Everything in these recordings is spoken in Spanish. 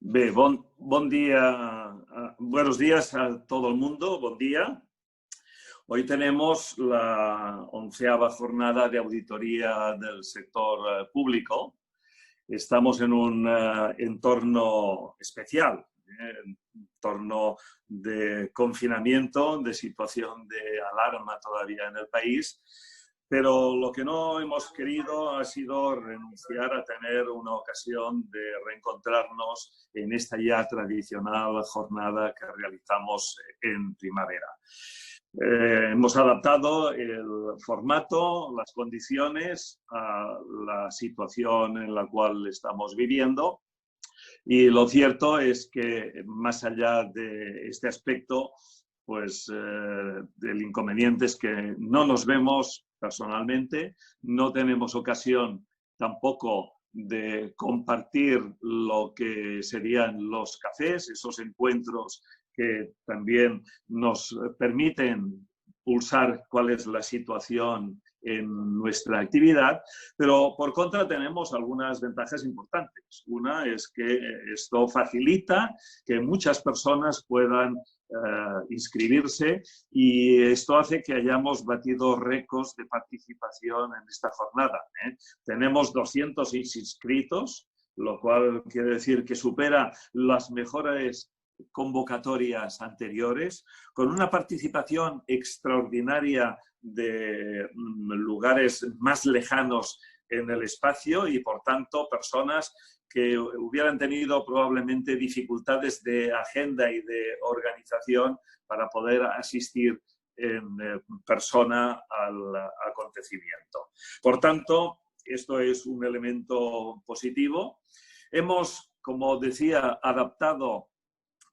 Bé, bon día, buenos días a todo el mundo, buen día. Hoy tenemos la 11ª jornada de auditoría del sector público. Estamos en un entorno especial, entorno de confinamiento, de situación de alarma todavía en el país. Pero lo que no hemos querido ha sido renunciar a tener una ocasión de reencontrarnos en esta ya tradicional jornada que realizamos en primavera. Hemos adaptado el formato, las condiciones a la situación en la cual estamos viviendo. Y lo cierto es que más allá de este aspecto, pues el inconveniente es que no nos vemos personalmente, no tenemos ocasión tampoco de compartir lo que serían los cafés, esos encuentros que también nos permiten pulsar cuál es la situación en nuestra actividad, pero por contra tenemos algunas ventajas importantes. Una es que esto facilita que muchas personas puedan inscribirse y esto hace que hayamos batido récords de participación en esta jornada. Tenemos 206 inscritos, lo cual quiere decir que supera las mejores convocatorias anteriores, con una participación extraordinaria de lugares más lejanos en el espacio y, por tanto, personas que hubieran tenido probablemente dificultades de agenda y de organización para poder asistir en persona al acontecimiento. Por tanto, esto es un elemento positivo. Hemos, como decía, adaptado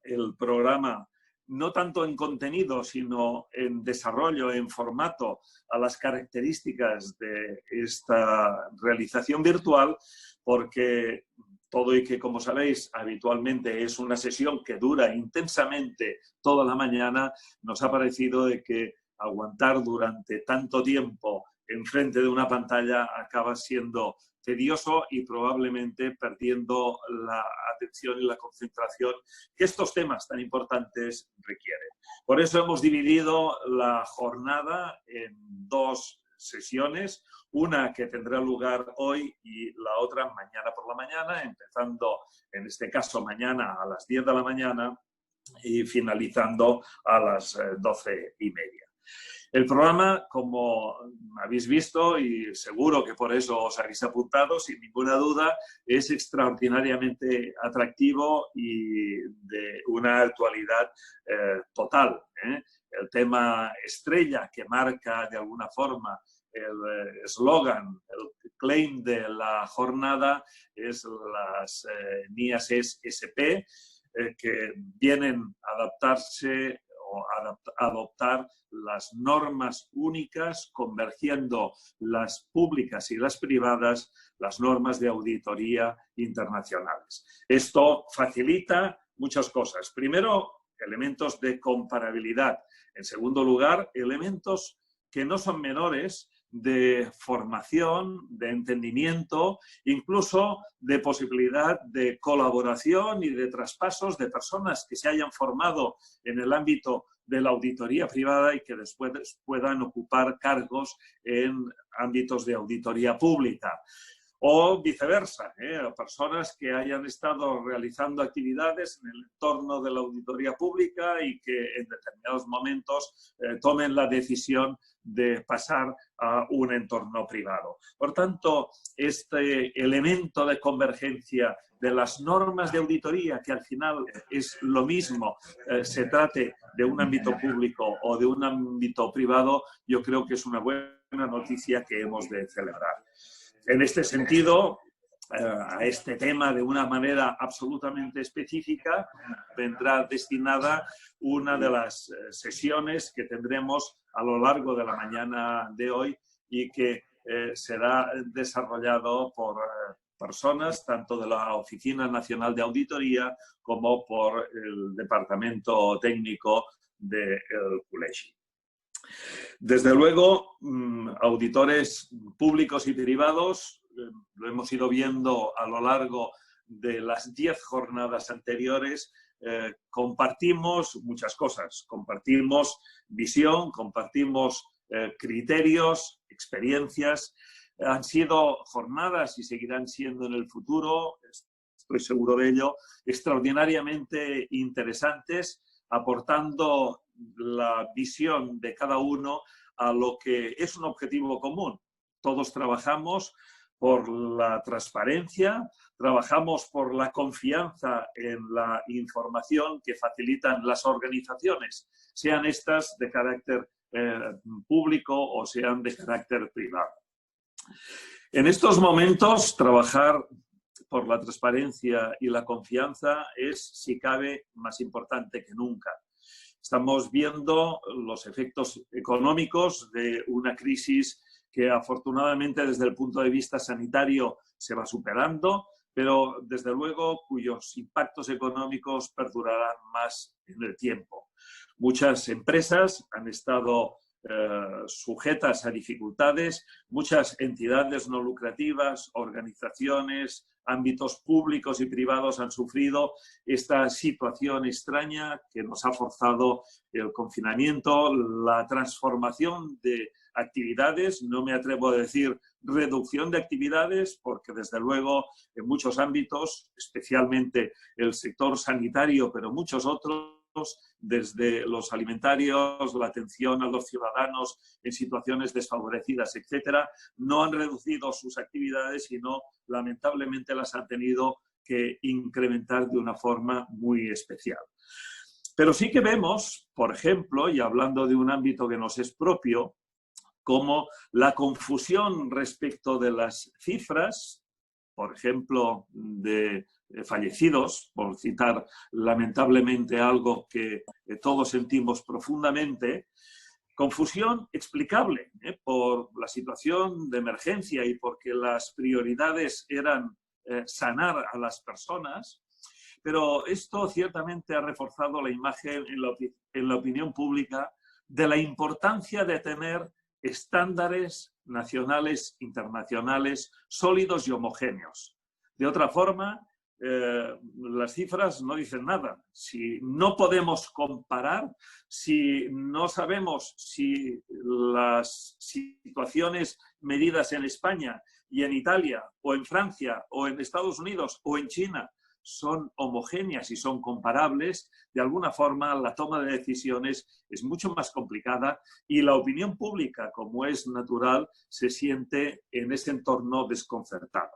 el programa no tanto en contenido, sino en desarrollo, en formato, a las características de esta realización virtual, porque todo y que, como sabéis, habitualmente es una sesión que dura intensamente toda la mañana, nos ha parecido de que aguantar durante tanto tiempo enfrente de una pantalla acaba siendo tedioso y probablemente perdiendo la atención y la concentración que estos temas tan importantes requieren. Por eso hemos dividido la jornada en dos sesiones, una que tendrá lugar hoy y la otra mañana por la mañana, empezando en este caso mañana a las 10 de la mañana y finalizando a las 12:30. El programa, como habéis visto, y seguro que por eso os habéis apuntado, sin ninguna duda, es extraordinariamente atractivo y de una actualidad total. El tema estrella que marca de alguna forma el eslogan, el claim de la jornada es las NIAS SP, que vienen a adaptarse o adoptar las normas únicas, convergiendo las públicas y las privadas, las normas de auditoría internacionales. Esto facilita muchas cosas. Primero, elementos de comparabilidad. En segundo lugar, elementos que no son menores de formación, de entendimiento, incluso de posibilidad de colaboración y de traspasos de personas que se hayan formado en el ámbito de la auditoría privada y que después puedan ocupar cargos en ámbitos de auditoría pública. O viceversa, personas que hayan estado realizando actividades en el entorno de la auditoría pública y que en determinados momentos tomen la decisión de pasar a un entorno privado. Por tanto, este elemento de convergencia de las normas de auditoría, que al final es lo mismo, se trate de un ámbito público o de un ámbito privado, yo creo que es una buena noticia que hemos de celebrar. En este sentido, a este tema de una manera absolutamente específica vendrá destinada una de las sesiones que tendremos a lo largo de la mañana de hoy y que será desarrollado por personas tanto de la Oficina Nacional de Auditoría como por el Departamento Técnico del Col·legi. Desde luego, auditores públicos y privados, lo hemos ido viendo a lo largo de las 10 jornadas anteriores, compartimos muchas cosas. Compartimos visión, compartimos criterios, experiencias. Han sido jornadas y seguirán siendo en el futuro, estoy seguro de ello, extraordinariamente interesantes, aportando la visión de cada uno a lo que es un objetivo común. Todos trabajamos por la transparencia, trabajamos por la confianza en la información que facilitan las organizaciones, sean estas de carácter público o sean de carácter privado. En estos momentos, trabajar por la transparencia y la confianza es, si cabe, más importante que nunca. Estamos viendo los efectos económicos de una crisis que afortunadamente desde el punto de vista sanitario se va superando, pero desde luego cuyos impactos económicos perdurarán más en el tiempo. Muchas empresas han estado sujetas a dificultades, muchas entidades no lucrativas, organizaciones, ámbitos públicos y privados han sufrido esta situación extraña que nos ha forzado el confinamiento, la transformación de actividades, no me atrevo a decir reducción de actividades, porque desde luego en muchos ámbitos, especialmente el sector sanitario, pero muchos otros, desde los alimentarios, la atención a los ciudadanos en situaciones desfavorecidas, etcétera, no han reducido sus actividades, sino lamentablemente las han tenido que incrementar de una forma muy especial. Pero sí que vemos, por ejemplo, y hablando de un ámbito que nos es propio, como la confusión respecto de las cifras, por ejemplo, de fallecidos, por citar lamentablemente algo que todos sentimos profundamente, confusión explicable por la situación de emergencia y porque las prioridades eran sanar a las personas, pero esto ciertamente ha reforzado la imagen en la opinión pública de la importancia de tener estándares nacionales, internacionales, sólidos y homogéneos. De otra forma, las cifras no dicen nada. Si no podemos comparar, si no sabemos si las situaciones medidas en España y en Italia, o en Francia, o en Estados Unidos, o en China, son homogéneas y son comparables, de alguna forma la toma de decisiones es mucho más complicada y la opinión pública, como es natural, se siente en ese entorno desconcertada.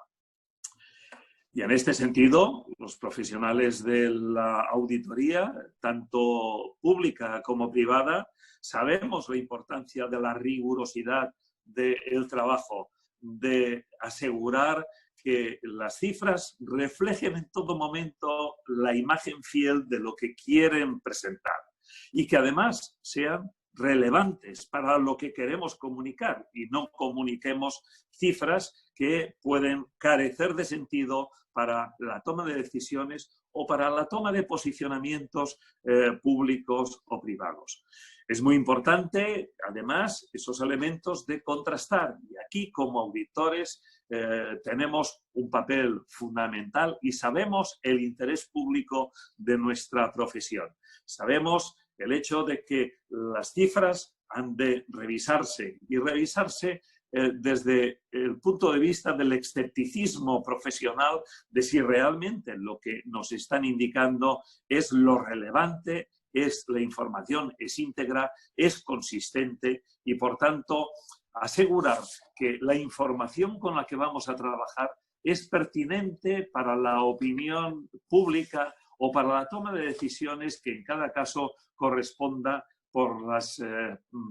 Y en este sentido, los profesionales de la auditoría, tanto pública como privada, sabemos la importancia de la rigurosidad del trabajo, de asegurar que las cifras reflejen en todo momento la imagen fiel de lo que quieren presentar y que además sean relevantes para lo que queremos comunicar y no comuniquemos cifras que pueden carecer de sentido para la toma de decisiones o para la toma de posicionamientos públicos o privados. Es muy importante, además, esos elementos de contrastar. Y aquí, como auditores, tenemos un papel fundamental y sabemos el interés público de nuestra profesión. Sabemos el hecho de que las cifras han de revisarse y revisarse desde el punto de vista del escepticismo profesional de si realmente lo que nos están indicando es lo relevante, es la información, es íntegra, es consistente y, por tanto, asegurar que la información con la que vamos a trabajar es pertinente para la opinión pública o para la toma de decisiones que en cada caso corresponda por las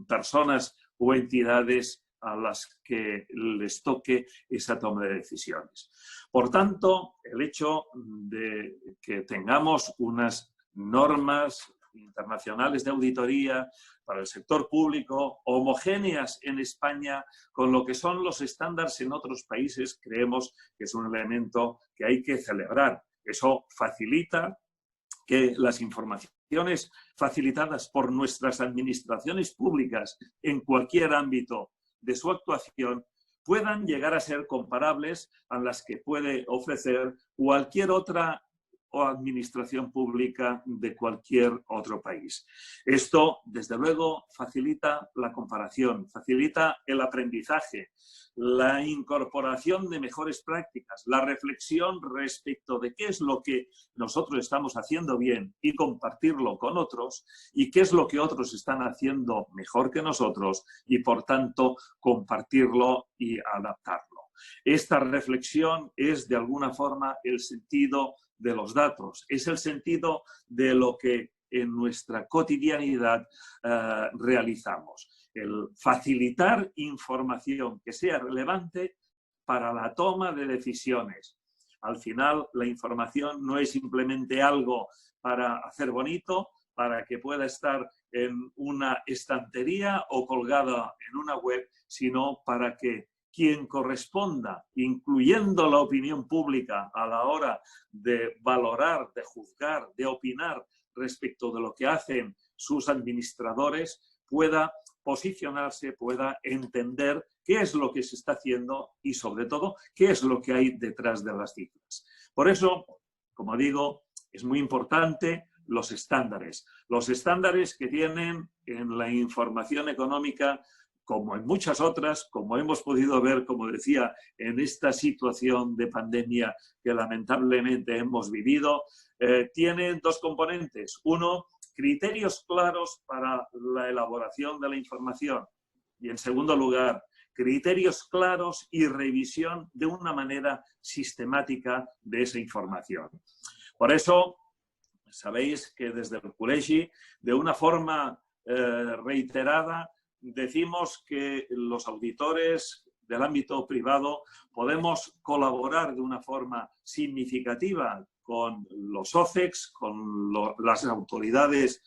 personas o entidades a las que les toque esa toma de decisiones. Por tanto, el hecho de que tengamos unas normas internacionales de auditoría para el sector público homogéneas en España con lo que son los estándares en otros países, creemos que es un elemento que hay que celebrar. Eso facilita que las informaciones facilitadas por nuestras administraciones públicas en cualquier ámbito de su actuación puedan llegar a ser comparables a las que puede ofrecer cualquier otra o administración pública de cualquier otro país. Esto, desde luego, facilita la comparación, facilita el aprendizaje, la incorporación de mejores prácticas, la reflexión respecto de qué es lo que nosotros estamos haciendo bien y compartirlo con otros, y qué es lo que otros están haciendo mejor que nosotros y, por tanto, compartirlo y adaptarlo. Esta reflexión es, de alguna forma, el sentido de los datos, es el sentido de lo que en nuestra cotidianidad realizamos. El facilitar información que sea relevante para la toma de decisiones. Al final, la información no es simplemente algo para hacer bonito, para que pueda estar en una estantería o colgada en una web, sino para que quien corresponda, incluyendo la opinión pública a la hora de valorar, de juzgar, de opinar respecto de lo que hacen sus administradores, pueda posicionarse, pueda entender qué es lo que se está haciendo y, sobre todo, qué es lo que hay detrás de las cifras. Por eso, como digo, es muy importante los estándares que tienen en la información económica, como en muchas otras, como hemos podido ver, como decía, en esta situación de pandemia que lamentablemente hemos vivido, tienen dos componentes. Uno, criterios claros para la elaboración de la información. Y, en segundo lugar, criterios claros y revisión de una manera sistemática de esa información. Por eso, sabéis que desde el Col·legi, de una forma reiterada, decimos que los auditores del ámbito privado podemos colaborar de una forma significativa con los OCECs, con las autoridades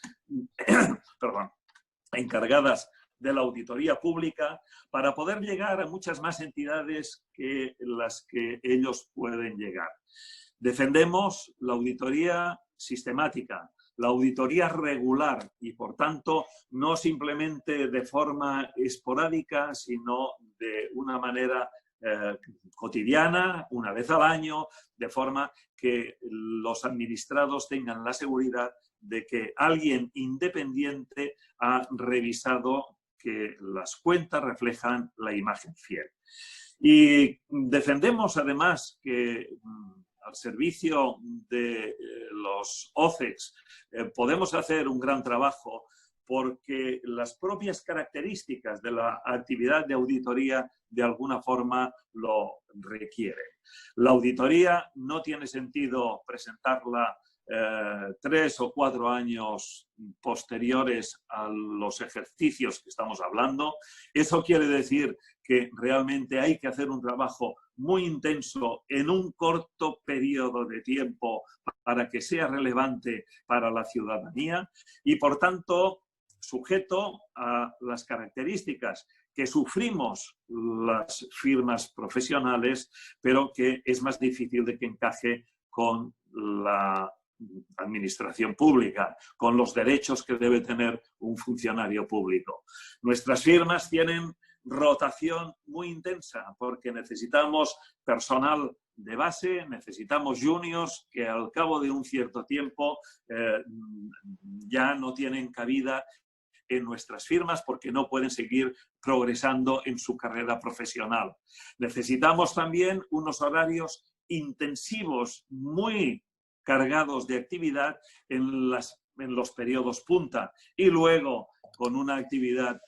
encargadas de la auditoría pública, para poder llegar a muchas más entidades que las que ellos pueden llegar. Defendemos la auditoría sistemática, la auditoría regular y, por tanto, no simplemente de forma esporádica, sino de una manera cotidiana, una vez al año, de forma que los administrados tengan la seguridad de que alguien independiente ha revisado que las cuentas reflejan la imagen fiel. Y defendemos, además, que al servicio de los OCECs podemos hacer un gran trabajo, porque las propias características de la actividad de auditoría de alguna forma lo requieren. La auditoría no tiene sentido presentarla 3 o 4 años posteriores a los ejercicios que estamos hablando. Eso quiere decir que realmente hay que hacer un trabajo muy intenso en un corto periodo de tiempo para que sea relevante para la ciudadanía y, por tanto, sujeto a las características que sufrimos las firmas profesionales, pero que es más difícil de que encaje con la administración pública, con los derechos que debe tener un funcionario público. Nuestras firmas tienen rotación muy intensa porque necesitamos personal de base, necesitamos juniors que al cabo de un cierto tiempo ya no tienen cabida en nuestras firmas porque no pueden seguir progresando en su carrera profesional. Necesitamos también unos horarios intensivos, muy cargados de actividad en los periodos punta y luego con una actividad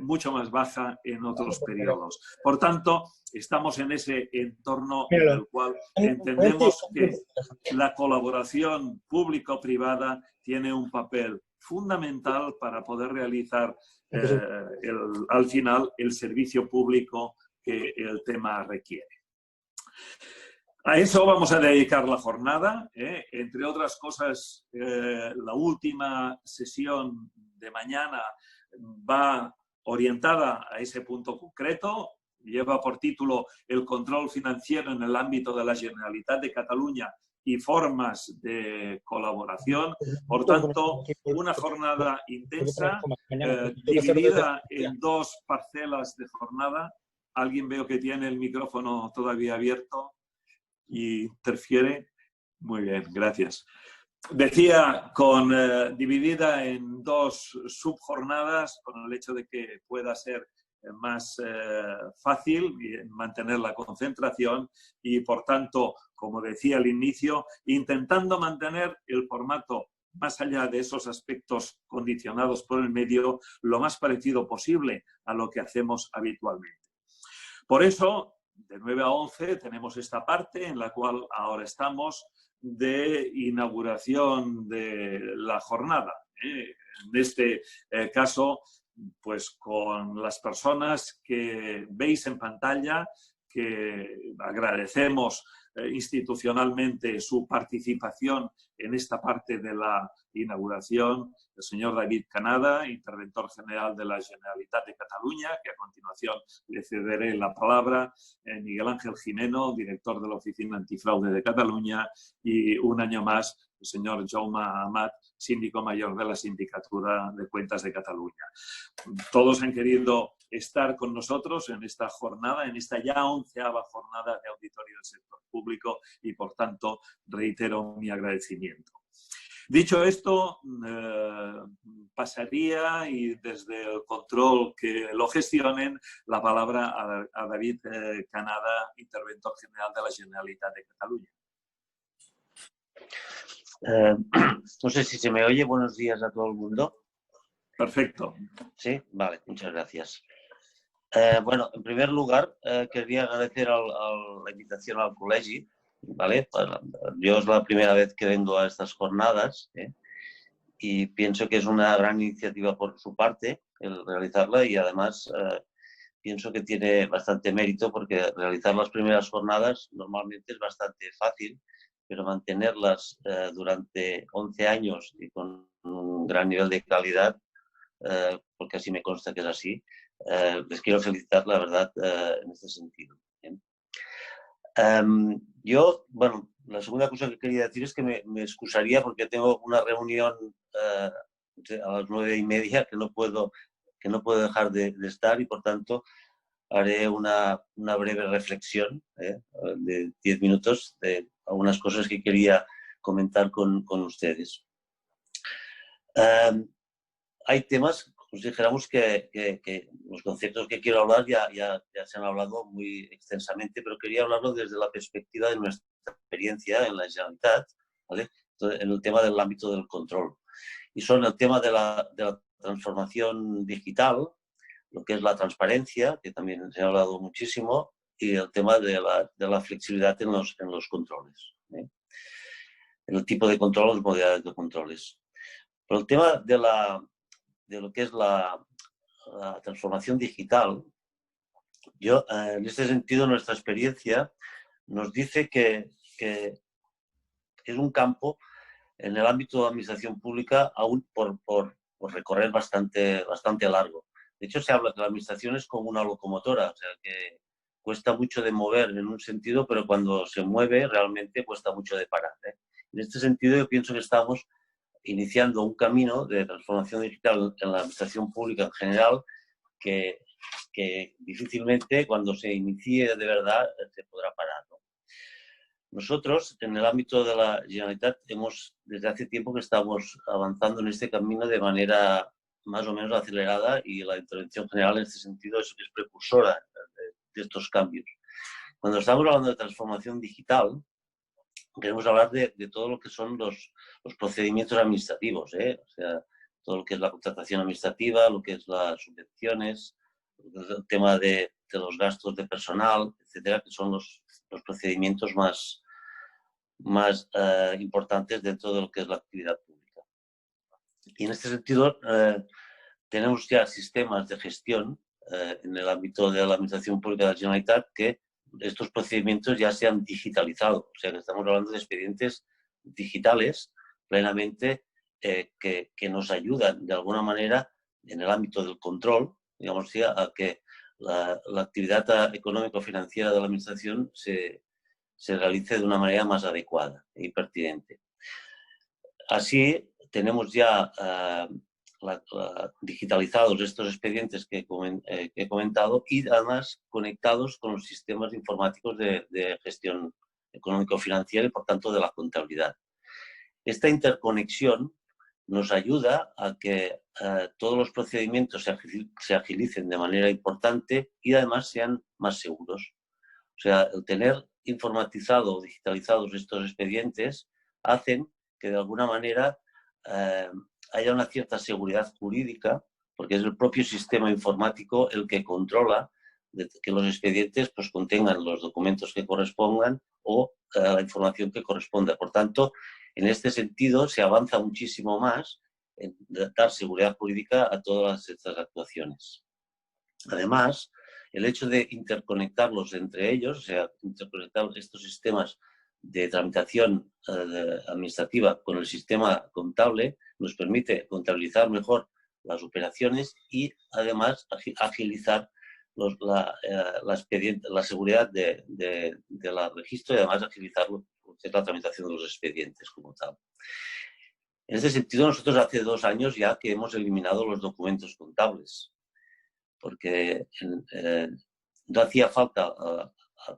mucho más baja en otros periodos. Por tanto, estamos en ese entorno en el cual entendemos que la colaboración público-privada tiene un papel fundamental para poder realizar al final el servicio público que el tema requiere. A eso vamos a dedicar la jornada. Entre otras cosas, la última sesión de mañana va orientada a ese punto concreto. Lleva por título el control financiero en el ámbito de la Generalitat de Cataluña y formas de colaboración. Por tanto, una jornada intensa dividida en 2 parcelas de jornada. Alguien veo que tiene el micrófono todavía abierto y interfiere. Muy bien, gracias. Decía, dividida en 2 subjornadas, con el hecho de que pueda ser más fácil mantener la concentración y, por tanto, como decía al inicio, intentando mantener el formato más allá de esos aspectos condicionados por el medio, lo más parecido posible a lo que hacemos habitualmente. Por eso, de 9 a 11 tenemos esta parte en la cual ahora estamos de inauguración de la jornada. En este caso, pues con las personas que veis en pantalla, que agradecemos institucionalmente su participación en esta parte de la inauguración, el señor David Canada, interventor general de la Generalitat de Cataluña, que a continuación le cederé la palabra, Miguel Ángel Gimeno, director de la Oficina Antifraude de Cataluña, y un año más el señor Jaume Amat, síndico mayor de la Sindicatura de Cuentas de Cataluña. Todos han querido estar con nosotros en esta jornada, en esta ya 11ª jornada de auditoría del sector público y, por tanto, reitero mi agradecimiento. Dicho esto, pasaría, y desde el control que lo gestionen, la palabra a David Canada, interventor general de la Generalitat de Cataluña. No sé si se me oye. Buenos días a todo el mundo. Perfecto. Sí, vale, muchas gracias. Bueno, en primer lugar, quería agradecer la invitación al colegio, ¿vale? Yo es la primera vez que vengo a estas jornadas, y pienso que es una gran iniciativa por su parte el realizarla, y además pienso que tiene bastante mérito, porque realizar las primeras jornadas normalmente es bastante fácil, pero mantenerlas durante 11 años y con un gran nivel de calidad, porque así me consta que es así, les quiero felicitar, la verdad, en este sentido. Yo, bueno, la segunda cosa que quería decir es que me excusaría porque tengo una reunión a las 9:30 que no puedo dejar de estar, y por tanto haré una breve reflexión de 10 minutos de algunas cosas que quería comentar con ustedes. Hay temas, pues dijéramos que los conceptos que quiero hablar ya se han hablado muy extensamente, pero quería hablarlo desde la perspectiva de nuestra experiencia en la Generalitat, ¿vale? En el tema del ámbito del control. Y son el tema de la transformación digital, lo que es la transparencia, que también se ha hablado muchísimo, y el tema de la flexibilidad en los controles, en el tipo de control, las modalidades de controles. Pero el tema de lo que es la transformación digital, yo, en este sentido, nuestra experiencia nos dice que es un campo en el ámbito de administración pública aún por recorrer bastante largo. De hecho, se habla que la administración es como una locomotora, o sea, que cuesta mucho de mover en un sentido, pero cuando se mueve realmente cuesta mucho de parar. En este sentido, yo pienso que estamos iniciando un camino de transformación digital en la administración pública en general que difícilmente, cuando se inicie de verdad, se podrá parar, ¿no? Nosotros, en el ámbito de la Generalitat, desde hace tiempo que estamos avanzando en este camino de manera más o menos acelerada, y la intervención general en este sentido es precursora de estos cambios. Cuando estamos hablando de transformación digital, queremos hablar de todo lo que son los procedimientos administrativos, o sea, todo lo que es la contratación administrativa, lo que es las subvenciones, el tema de los gastos de personal, etcétera, que son los procedimientos más importantes dentro de lo que es la actividad pública. Y en este sentido, tenemos ya sistemas de gestión en el ámbito de la administración pública de la Generalitat que estos procedimientos ya se han digitalizado. O sea, que estamos hablando de expedientes digitales plenamente que nos ayudan de alguna manera en el ámbito del control, digamos, a que la actividad económico-financiera de la administración se realice de una manera más adecuada y pertinente. Así, tenemos ya digitalizados estos expedientes que he comentado y además conectados con los sistemas informáticos de gestión económico-financiera y por tanto de la contabilidad. Esta interconexión nos ayuda a que todos los procedimientos se agilicen de manera importante y además sean más seguros. O sea, el tener informatizado o digitalizados estos expedientes hacen que de alguna manera haya una cierta seguridad jurídica, porque es el propio sistema informático el que controla que los expedientes pues, contengan los documentos que correspondan o la información que corresponda. Por tanto, en este sentido se avanza muchísimo más en dar seguridad jurídica a todas estas actuaciones. Además, el hecho de interconectarlos entre ellos, o sea, interconectar estos sistemas de tramitación administrativa con el sistema contable, nos permite contabilizar mejor las operaciones y además agilizar la seguridad del registro y además agilizar la tramitación de los expedientes como tal. En este sentido, nosotros hace 2 años ya que hemos eliminado los documentos contables, porque no hacía falta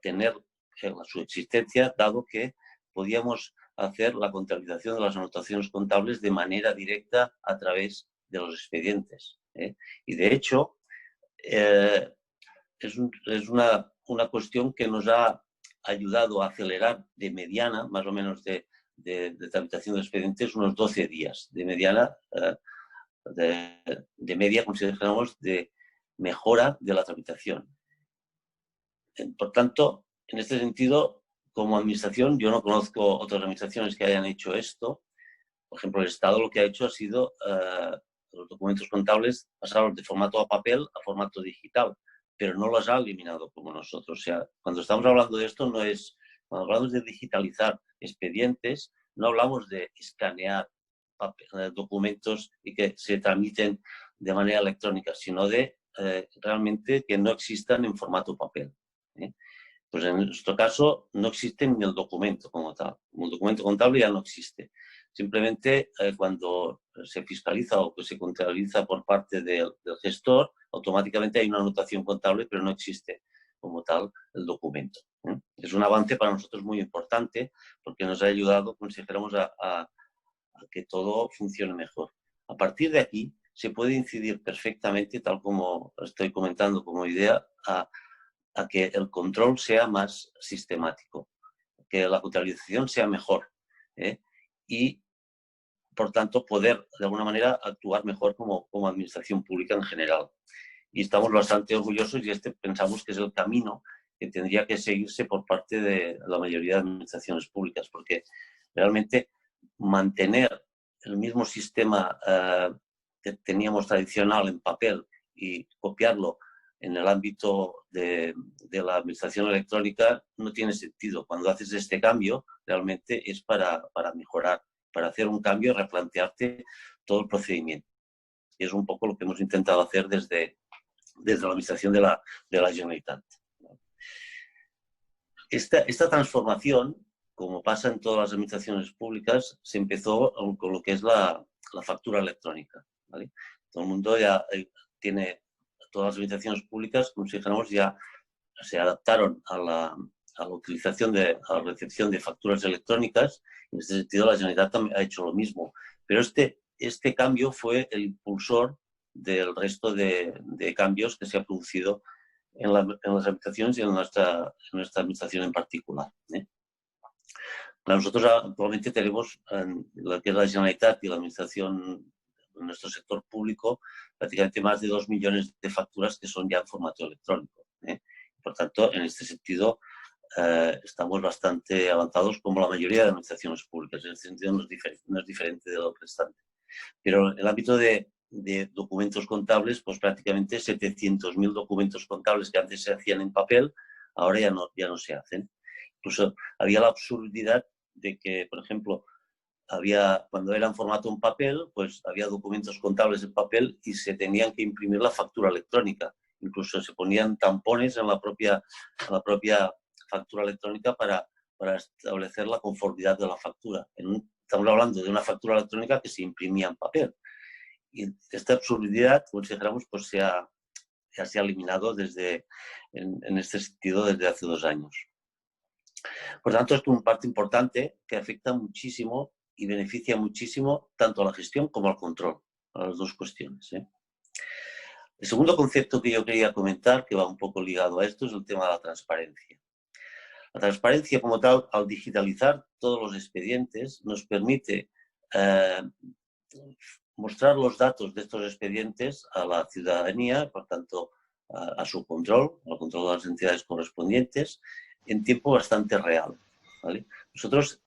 tener su existencia, dado que podíamos hacer la contabilización de las anotaciones contables de manera directa a través de los expedientes. Y de hecho, es una cuestión que nos ha ayudado a acelerar de mediana, más o menos de tramitación de expedientes, unos 12 días. De mediana, de media consideramos de mejora de la tramitación. Por tanto, en este sentido, como administración, yo no conozco otras administraciones que hayan hecho esto. Por ejemplo, el Estado lo que ha hecho ha sido los documentos contables pasarlos de formato a papel a formato digital, pero no los ha eliminado como nosotros. O sea, cuando estamos hablando de esto, cuando hablamos de digitalizar expedientes, no hablamos de escanear documentos y que se tramiten de manera electrónica, sino de realmente que no existan en formato papel. Pues en nuestro caso no existe ni el documento como tal. El documento contable ya no existe. Simplemente cuando se fiscaliza o que se contabiliza por parte del gestor, automáticamente hay una anotación contable, pero no existe como tal el documento. Es un avance para nosotros muy importante porque nos ha ayudado, consideramos, a que todo funcione mejor. A partir de aquí se puede incidir perfectamente, tal como estoy comentando como idea, a que el control sea más sistemático, que la contabilización sea mejor y, por tanto, poder de alguna manera actuar mejor como administración pública en general. Y estamos bastante orgullosos y pensamos que es el camino que tendría que seguirse por parte de la mayoría de administraciones públicas, porque realmente mantener el mismo sistema que teníamos tradicional en papel y copiarlo en el ámbito de la administración electrónica no tiene sentido. Cuando haces este cambio, realmente es para mejorar, para hacer un cambio y replantearte todo el procedimiento. Y es un poco lo que hemos intentado hacer desde la administración de la Generalitat. Esta transformación, como pasa en todas las administraciones públicas, se empezó con lo que es la factura electrónica, ¿vale? Todo el mundo ya tiene, todas las administraciones públicas, como si dijéramos, ya se adaptaron a la utilización a la recepción de facturas electrónicas. En este sentido, la Generalitat también ha hecho lo mismo. Pero este cambio fue el impulsor del resto de cambios que se ha producido en las administraciones y en nuestra administración en particular. Nosotros actualmente tenemos en lo que es la Generalitat y la administración en nuestro sector público prácticamente más de 2 millones de facturas que son ya en formato electrónico. Por tanto, en este sentido, estamos bastante avanzados como la mayoría de administraciones públicas. En este sentido no es diferente de lo restante. Pero en el ámbito de documentos contables, pues prácticamente 700.000 documentos contables que antes se hacían en papel, ahora ya no se hacen. Incluso había la absurdidad de que, por ejemplo, cuando era en formato en papel, pues había documentos contables en papel y se tenían que imprimir la factura electrónica. Incluso se ponían tampones en la propia factura electrónica para establecer la conformidad de la factura. Estamos hablando de una factura electrónica que se imprimía en papel. Y esta absurdidad, consideramos, pues ya se ha eliminado en este sentido desde hace 2 años. Por tanto, esto es una parte importante que afecta muchísimo y beneficia muchísimo tanto a la gestión como al control, a las 2 cuestiones. El segundo concepto que yo quería comentar, que va un poco ligado a esto, es el tema de la transparencia. La transparencia como tal, al digitalizar todos los expedientes, nos permite mostrar los datos de estos expedientes a la ciudadanía, por tanto, a su control, al control de las entidades correspondientes, en tiempo bastante real, ¿vale? Nosotros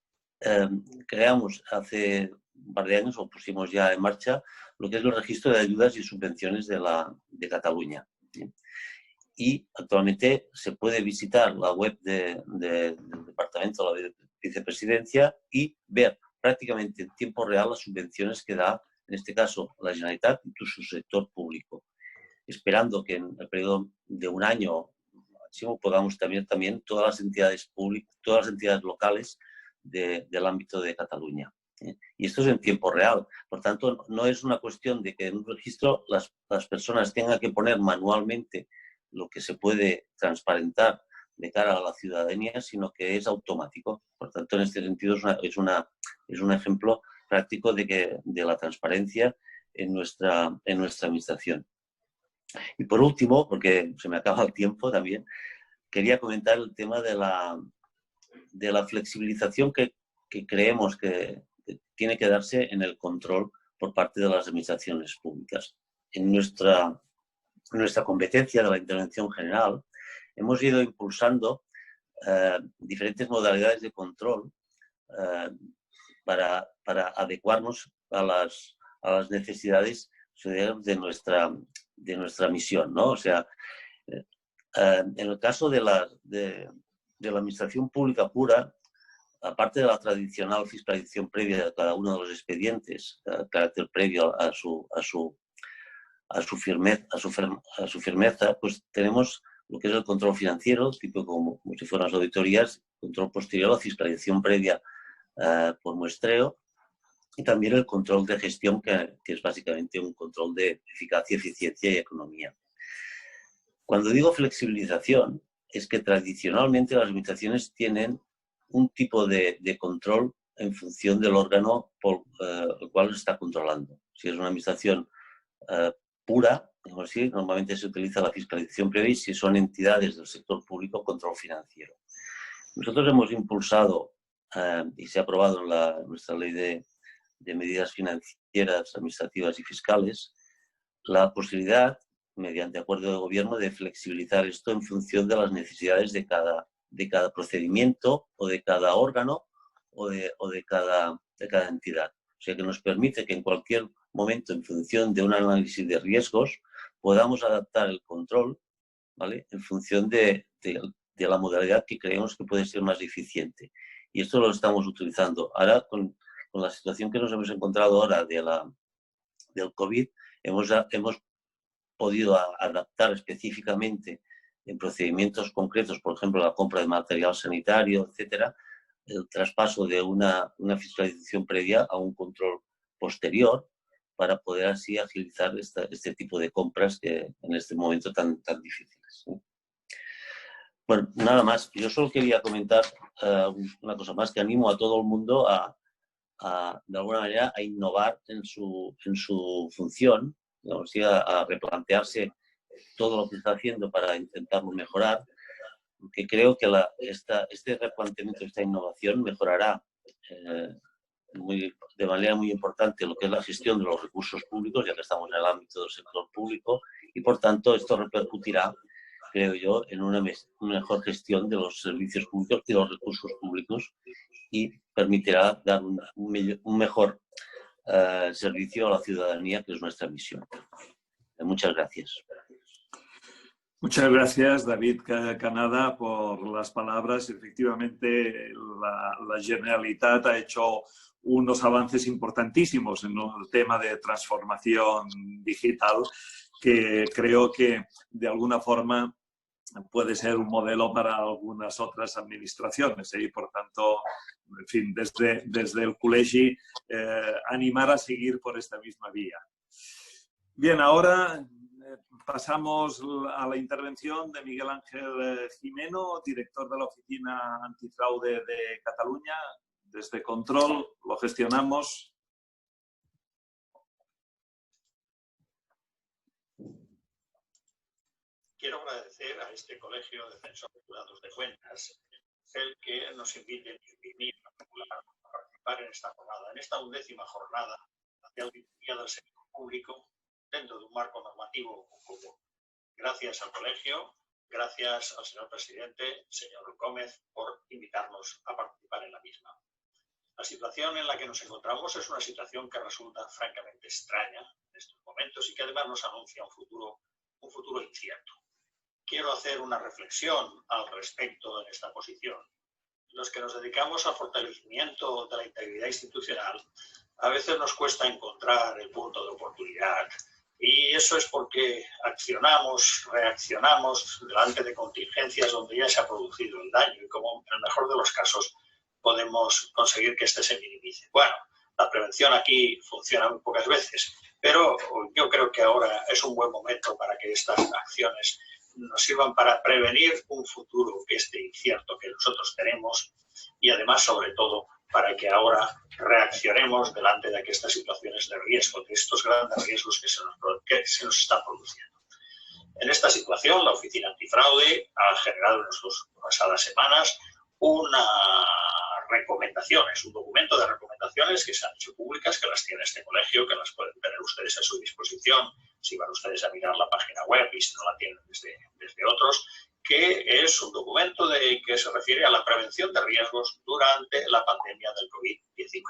creamos hace un par de años, o pusimos ya en marcha, lo que es el registro de ayudas y subvenciones de Cataluña, ¿sí? Y actualmente se puede visitar la web del Departamento de la Vicepresidencia y ver prácticamente en tiempo real las subvenciones que da, en este caso, la Generalitat y su sector público, esperando que en el periodo de 1 año máximo podamos también todas las entidades públicas, todas las entidades locales del ámbito de Cataluña. Y esto es en tiempo real. Por tanto, no es una cuestión de que en un registro las personas tengan que poner manualmente lo que se puede transparentar de cara a la ciudadanía, sino que es automático. Por tanto, en este sentido es un ejemplo práctico de la transparencia en nuestra administración. Y por último, porque se me acaba el tiempo también, quería comentar el tema de la flexibilización que creemos que tiene que darse en el control por parte de las administraciones públicas. En nuestra competencia de la intervención general, hemos ido impulsando diferentes modalidades de control para adecuarnos a las necesidades de nuestra misión, ¿no? O sea, en el caso de la administración pública pura, aparte de la tradicional fiscalización previa de cada uno de los expedientes, carácter previo a su firmeza, pues tenemos lo que es el control financiero, tipo como si fueran las auditorías, control posterior, la fiscalización previa por muestreo, y también el control de gestión, que es básicamente un control de eficacia, eficiencia y economía. Cuando digo flexibilización, es que tradicionalmente las administraciones tienen un tipo de control en función del órgano por el cual se está controlando. Si es una administración pura, digamos así, normalmente se utiliza la fiscalización previa, y si son entidades del sector público, control financiero. Nosotros hemos impulsado y se ha aprobado en nuestra ley de medidas financieras, administrativas y fiscales la posibilidad, mediante acuerdo de gobierno, de flexibilizar esto en función de las necesidades de cada procedimiento o de cada órgano o de cada entidad. O sea, que nos permite que en cualquier momento, en función de un análisis de riesgos, podamos adaptar el control, ¿vale?, en función de la modalidad que creemos que puede ser más eficiente. Y esto lo estamos utilizando. Ahora, con la situación que nos hemos encontrado ahora del COVID, hemos podido adaptar específicamente en procedimientos concretos, por ejemplo, la compra de material sanitario, etcétera, el traspaso de una fiscalización previa a un control posterior, para poder así agilizar este tipo de compras que en este momento tan difíciles. Bueno, nada más. Yo solo quería comentar una cosa más, que animo a todo el mundo de alguna manera a innovar en su función, digamos, a replantearse todo lo que está haciendo para intentarlo mejorar, porque creo que este replanteamiento, esta innovación mejorará de manera muy importante lo que es la gestión de los recursos públicos, ya que estamos en el ámbito del sector público, y por tanto esto repercutirá, creo yo, en una mejor gestión de los servicios públicos y los recursos públicos, y permitirá dar un mejor servicio a la ciudadanía, que es nuestra misión. Muchas gracias. Muchas gracias, David Canada, por las palabras. Efectivamente, la Generalitat ha hecho unos avances importantísimos en el tema de transformación digital, que creo que de alguna forma puede ser un modelo para algunas otras administraciones, y por tanto, en fin, desde el Col·legi animar a seguir por esta misma vía. Bien, ahora pasamos a la intervención de Miguel Ángel Jimeno, director de la Oficina Antifraude de Cataluña. Desde Control lo gestionamos. Quiero agradecer a este Colegio de Defensores de Jurados de Cuentas el que nos invite a participar en esta jornada, en esta 11ª jornada de auditoría del sector público dentro de un marco normativo común. Gracias al Colegio, gracias al señor presidente, señor Gómez, por invitarnos a participar en la misma. La situación en la que nos encontramos es una situación que resulta francamente extraña en estos momentos y que además nos anuncia un futuro incierto. Quiero hacer una reflexión al respecto en esta posición. Los que nos dedicamos al fortalecimiento de la integridad institucional, a veces nos cuesta encontrar el punto de oportunidad. Y eso es porque reaccionamos delante de contingencias donde ya se ha producido el daño y como en el mejor de los casos podemos conseguir que este se minimice. Bueno, la prevención aquí funciona muy pocas veces, pero yo creo que ahora es un buen momento para que estas acciones nos sirvan para prevenir un futuro que esté incierto que nosotros tenemos y además, sobre todo, para que ahora reaccionemos delante de estas situaciones de riesgo, de estos grandes riesgos que se nos están produciendo. En esta situación, la Oficina Antifraude ha generado en las 2 pasadas semanas una recomendaciones, un documento de recomendaciones que se han hecho públicas, que las tiene este colegio, que las pueden tener ustedes a su disposición, si van ustedes a mirar la página web y si no la tienen desde otros, que es un documento que se refiere a la prevención de riesgos durante la pandemia del COVID-19.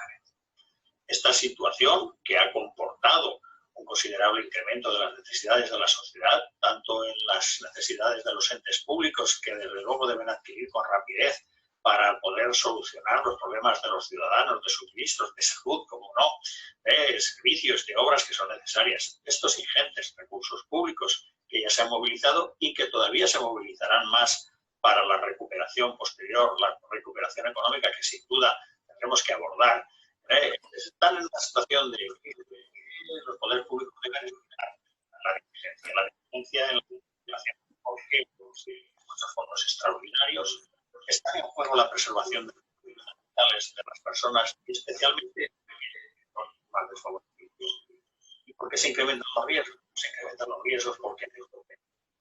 Esta situación, que ha comportado un considerable incremento de las necesidades de la sociedad, tanto en las necesidades de los entes públicos, que desde luego deben adquirir con rapidez para poder solucionar los problemas de los ciudadanos, de suministros, de salud, como no, de servicios, de obras que son necesarias, estos ingentes recursos públicos que ya se han movilizado y que todavía se movilizarán más para la recuperación posterior, la recuperación económica que sin duda tendremos que abordar. Están en una situación de los poderes públicos deben eliminar la deficiencia en la recuperación, porque muchos fondos extraordinarios están en juego la preservación de los derechos fundamentales de las personas y especialmente los más desfavorecidos. ¿Y por qué se incrementan los riesgos? Se incrementan los riesgos porque hay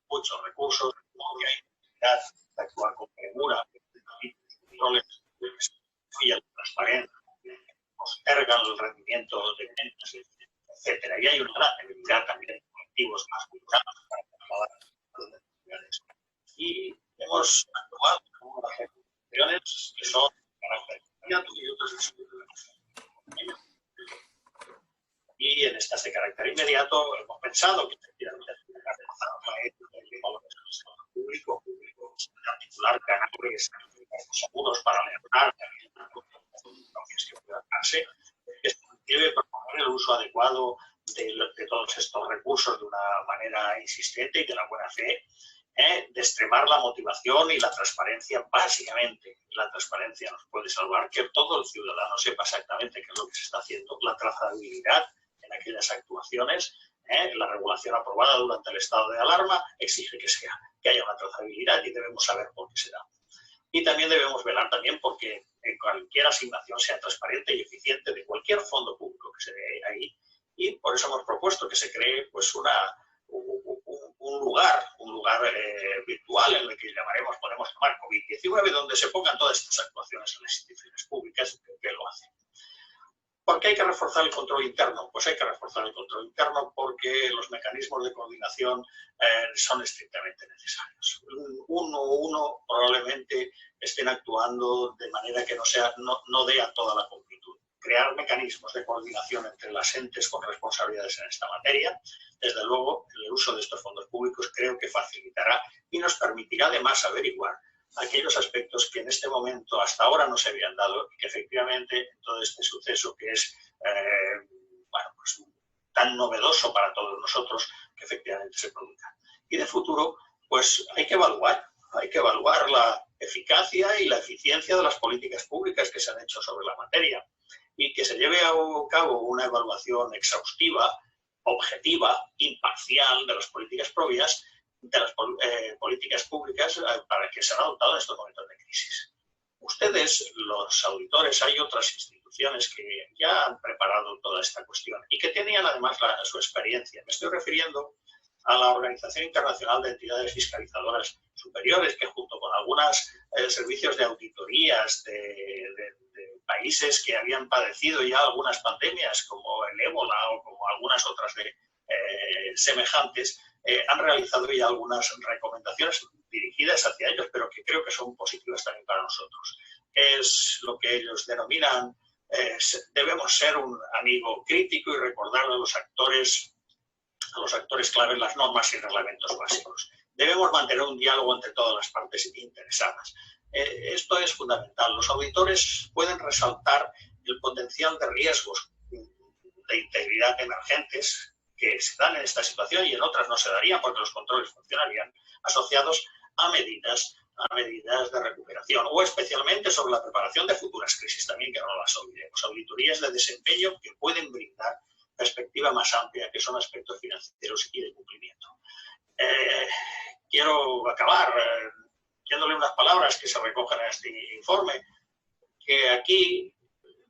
muchos recursos, porque hay necesidad de actuar con premura, controles que la transparencia, postergan el rendimiento de ventas, etc. Y hay una gran debilidad también de colectivos más vulnerables para trasladar las necesidades. Y hemos actuado con unas recomendaciones que son de carácter inmediato y otras que son de carácter. Y en estas de carácter inmediato hemos pensado que efectivamente hay que realizar el sector público, articular canales seguros para alertar que puedan darse. Esto debe proponer el uso adecuado de todos estos recursos de una manera insistente y de la buena fe, de extremar la motivación y la transparencia. Básicamente, la transparencia nos puede salvar, que todo el ciudadano sepa exactamente qué es lo que se está haciendo, la trazabilidad en aquellas actuaciones. La regulación aprobada durante el estado de alarma exige que haya una trazabilidad y debemos saber por qué se da. Y también debemos velar también porque cualquier asignación sea transparente y eficiente de cualquier fondo público que se dé ahí. Y por eso hemos propuesto que se cree pues un lugar virtual en el que podemos llamar COVID-19, donde se pongan todas estas actuaciones en las instituciones públicas que lo hacen. ¿Por qué hay que reforzar el control interno? Pues hay que reforzar el control interno porque los mecanismos de coordinación son estrictamente necesarios. Uno probablemente estén actuando de manera que no dé a toda la completud. Crear mecanismos de coordinación entre las entes con responsabilidades en esta materia, desde luego, el uso de estos fondos públicos creo que facilitará y nos permitirá además averiguar aquellos aspectos que en este momento hasta ahora no se habían dado y que efectivamente todo este suceso que es pues, tan novedoso para todos nosotros que efectivamente se produzca. Y de futuro, pues hay que evaluar la eficacia y la eficiencia de las políticas públicas que se han hecho sobre la materia y que se lleve a cabo una evaluación exhaustiva objetiva, imparcial de las políticas propias, de las políticas públicas para que se han adoptado en estos momentos de crisis. Ustedes, los auditores, hay otras instituciones que ya han preparado toda esta cuestión y que tenían además su experiencia. Me estoy refiriendo a la Organización Internacional de Entidades Fiscalizadoras Superiores, que junto con algunos servicios de auditorías de países que habían padecido ya algunas pandemias, como el ébola o como algunas otras semejantes, han realizado ya algunas recomendaciones dirigidas hacia ellos, pero que creo que son positivas también para nosotros. Es lo que ellos denominan, debemos ser un amigo crítico y recordar a los actores clave las normas y reglamentos básicos. Debemos mantener un diálogo entre todas las partes interesadas. Esto es fundamental. Los auditores pueden resaltar el potencial de riesgos de integridad emergentes que se dan en esta situación y en otras no se darían porque los controles funcionarían, asociados a medidas de recuperación o especialmente sobre la preparación de futuras crisis también, que no las olvidemos. Auditorías de desempeño que pueden brindar perspectiva más amplia, que son aspectos financieros y de cumplimiento. Quiero acabar diciéndole unas palabras que se recogen en este informe, que aquí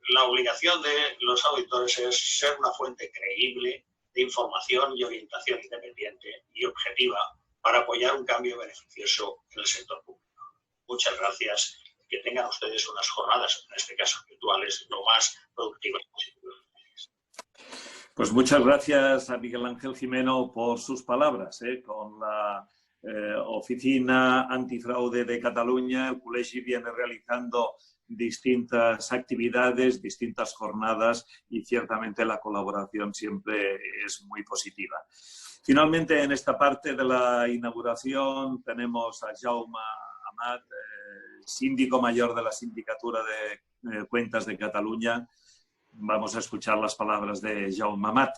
la obligación de los auditores es ser una fuente creíble de información y orientación independiente y objetiva para apoyar un cambio beneficioso en el sector público. Muchas gracias. Que tengan ustedes unas jornadas, en este caso virtuales, lo más productivas posibles. Pues muchas gracias a Miguel Ángel Jimeno por sus palabras. Con la Oficina Antifraude de Cataluña, el Col·legi viene realizando distintas actividades, distintas jornadas y ciertamente la colaboración siempre es muy positiva. Finalmente, en esta parte de la inauguración tenemos a Jaume Amat, síndico mayor de la Sindicatura de Cuentas de Cataluña. Vamos a escuchar las palabras de Jaume Amat.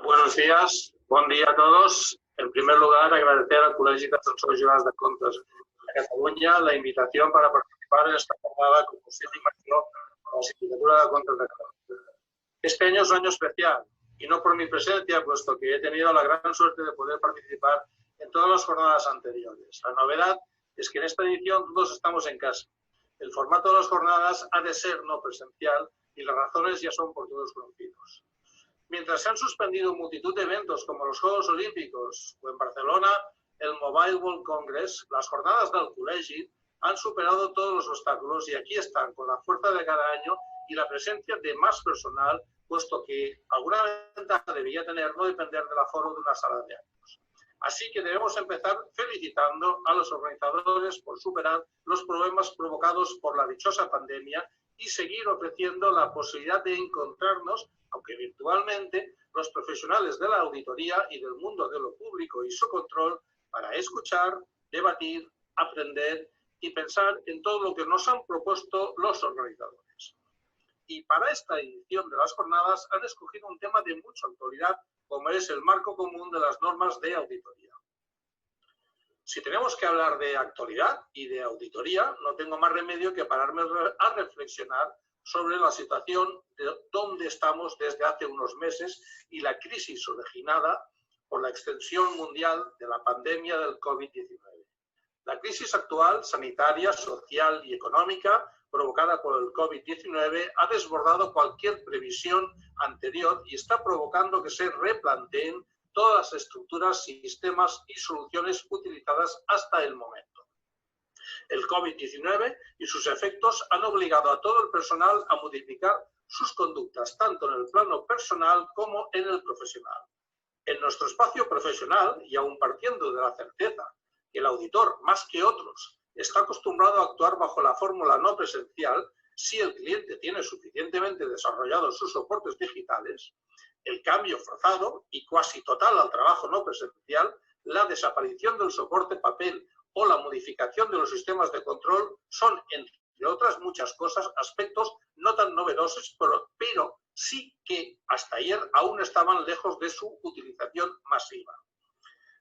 Buenos días, buen día a todos. En primer lugar, agradecer al Col·legi d'Assessors Generals de Comptes de Cataluña la invitación para participar en esta jornada como síndico mayor de la Sindicatura de Cuentas de Cataluña. Este año es un año especial y no por mi presencia, puesto que he tenido la gran suerte de poder participar en todas las jornadas anteriores. La novedad es que en esta edición todos estamos en casa. El formato de las jornadas ha de ser no presencial y las razones ya son por todos conocidos. Mientras se han suspendido multitud de eventos como los Juegos Olímpicos o en Barcelona el Mobile World Congress, las jornadas del Col·legi han superado todos los obstáculos y aquí están con la fuerza de cada año y la presencia de más personal, puesto que alguna ventaja debía tener no depender del aforo de una sala de actos. Así que debemos empezar felicitando a los organizadores por superar los problemas provocados por la dichosa pandemia y seguir ofreciendo la posibilidad de encontrarnos, aunque virtualmente, los profesionales de la auditoría y del mundo de lo público y su control para escuchar, debatir, aprender y pensar en todo lo que nos han propuesto los organizadores. Y para esta edición de las jornadas han escogido un tema de mucha actualidad, como es el marco común de las normas de auditoría. Si tenemos que hablar de actualidad y de auditoría, no tengo más remedio que pararme a reflexionar sobre la situación de dónde estamos desde hace unos meses y la crisis originada por la extensión mundial de la pandemia del COVID-19. La crisis actual, sanitaria, social y económica, provocada por el COVID-19, ha desbordado cualquier previsión anterior y está provocando que se replanteen todas las estructuras, sistemas y soluciones utilizadas hasta el momento. El COVID-19 y sus efectos han obligado a todo el personal a modificar sus conductas, tanto en el plano personal como en el profesional. En nuestro espacio profesional, y aún partiendo de la certeza que el auditor, más que otros, está acostumbrado a actuar bajo la fórmula no presencial, si el cliente tiene suficientemente desarrollados sus soportes digitales, el cambio forzado y cuasi total al trabajo no presencial, la desaparición del soporte papel o la modificación de los sistemas de control son, entre otras muchas cosas, aspectos no tan novedosos, pero sí que hasta ayer aún estaban lejos de su utilización masiva.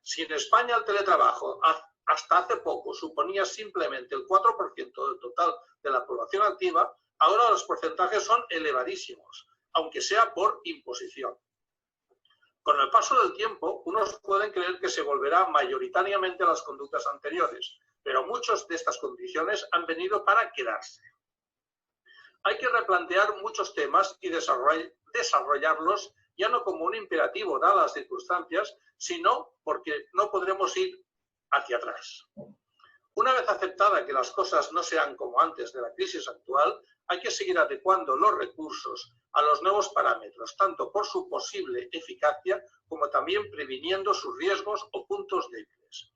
Si en España el teletrabajo hasta hace poco suponía simplemente el 4% del total de la población activa, Ahora los porcentajes son elevadísimos, aunque sea por imposición. Con el paso del tiempo, unos pueden creer que se volverá mayoritariamente a las conductas anteriores, pero muchas de estas condiciones han venido para quedarse. Hay que replantear muchos temas y desarrollarlos ya no como un imperativo dadas las circunstancias, sino porque no podremos ir hacia atrás. Una vez aceptada que las cosas no sean como antes de la crisis actual, hay que seguir adecuando los recursos a los nuevos parámetros, tanto por su posible eficacia como también previniendo sus riesgos o puntos débiles.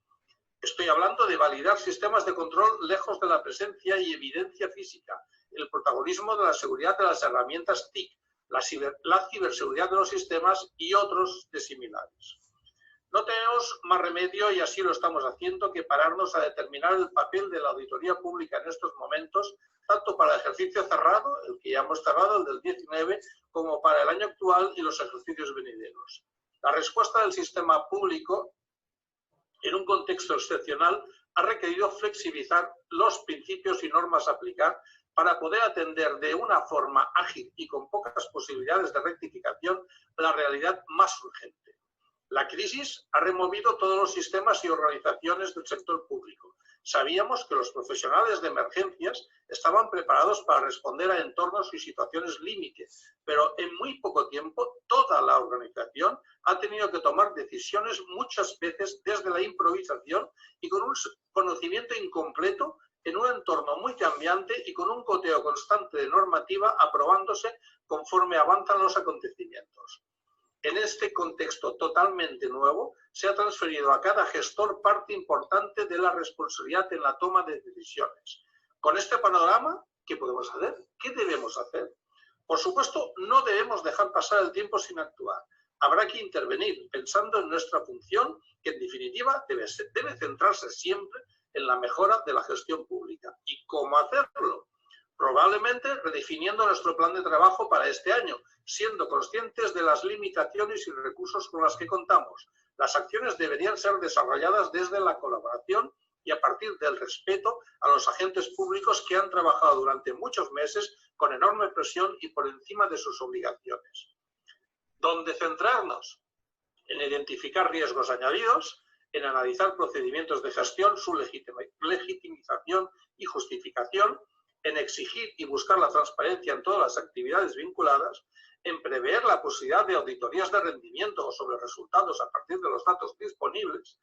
Estoy hablando de validar sistemas de control lejos de la presencia y evidencia física, el protagonismo de la seguridad de las herramientas TIC, la ciberseguridad de los sistemas y otros de similares. No tenemos más remedio, y así lo estamos haciendo, que pararnos a determinar el papel de la auditoría pública en estos momentos, tanto para el ejercicio cerrado, el que ya hemos cerrado, el del 19, como para el año actual y los ejercicios venideros. La respuesta del sistema público, en un contexto excepcional, ha requerido flexibilizar los principios y normas a aplicar para poder atender de una forma ágil y con pocas posibilidades de rectificación la realidad más urgente. La crisis ha removido todos los sistemas y organizaciones del sector público. Sabíamos que los profesionales de emergencias estaban preparados para responder a entornos y situaciones límite, pero en muy poco tiempo toda la organización ha tenido que tomar decisiones muchas veces desde la improvisación y con un conocimiento incompleto en un entorno muy cambiante y con un coteo constante de normativa aprobándose conforme avanzan los acontecimientos. En este contexto totalmente nuevo, se ha transferido a cada gestor parte importante de la responsabilidad en la toma de decisiones. Con este panorama, ¿qué podemos hacer? ¿Qué debemos hacer? Por supuesto, no debemos dejar pasar el tiempo sin actuar. Habrá que intervenir pensando en nuestra función, que en definitiva debe centrarse siempre en la mejora de la gestión pública. ¿Y cómo hacerlo? Probablemente redefiniendo nuestro plan de trabajo para este año, siendo conscientes de las limitaciones y recursos con las que contamos. Las acciones deberían ser desarrolladas desde la colaboración y a partir del respeto a los agentes públicos que han trabajado durante muchos meses con enorme presión y por encima de sus obligaciones. ¿Dónde centrarnos? En identificar riesgos añadidos, en analizar procedimientos de gestión, su legitimización y justificación, en exigir y buscar la transparencia en todas las actividades vinculadas, en prever la posibilidad de auditorías de rendimiento o sobre resultados a partir de los datos disponibles,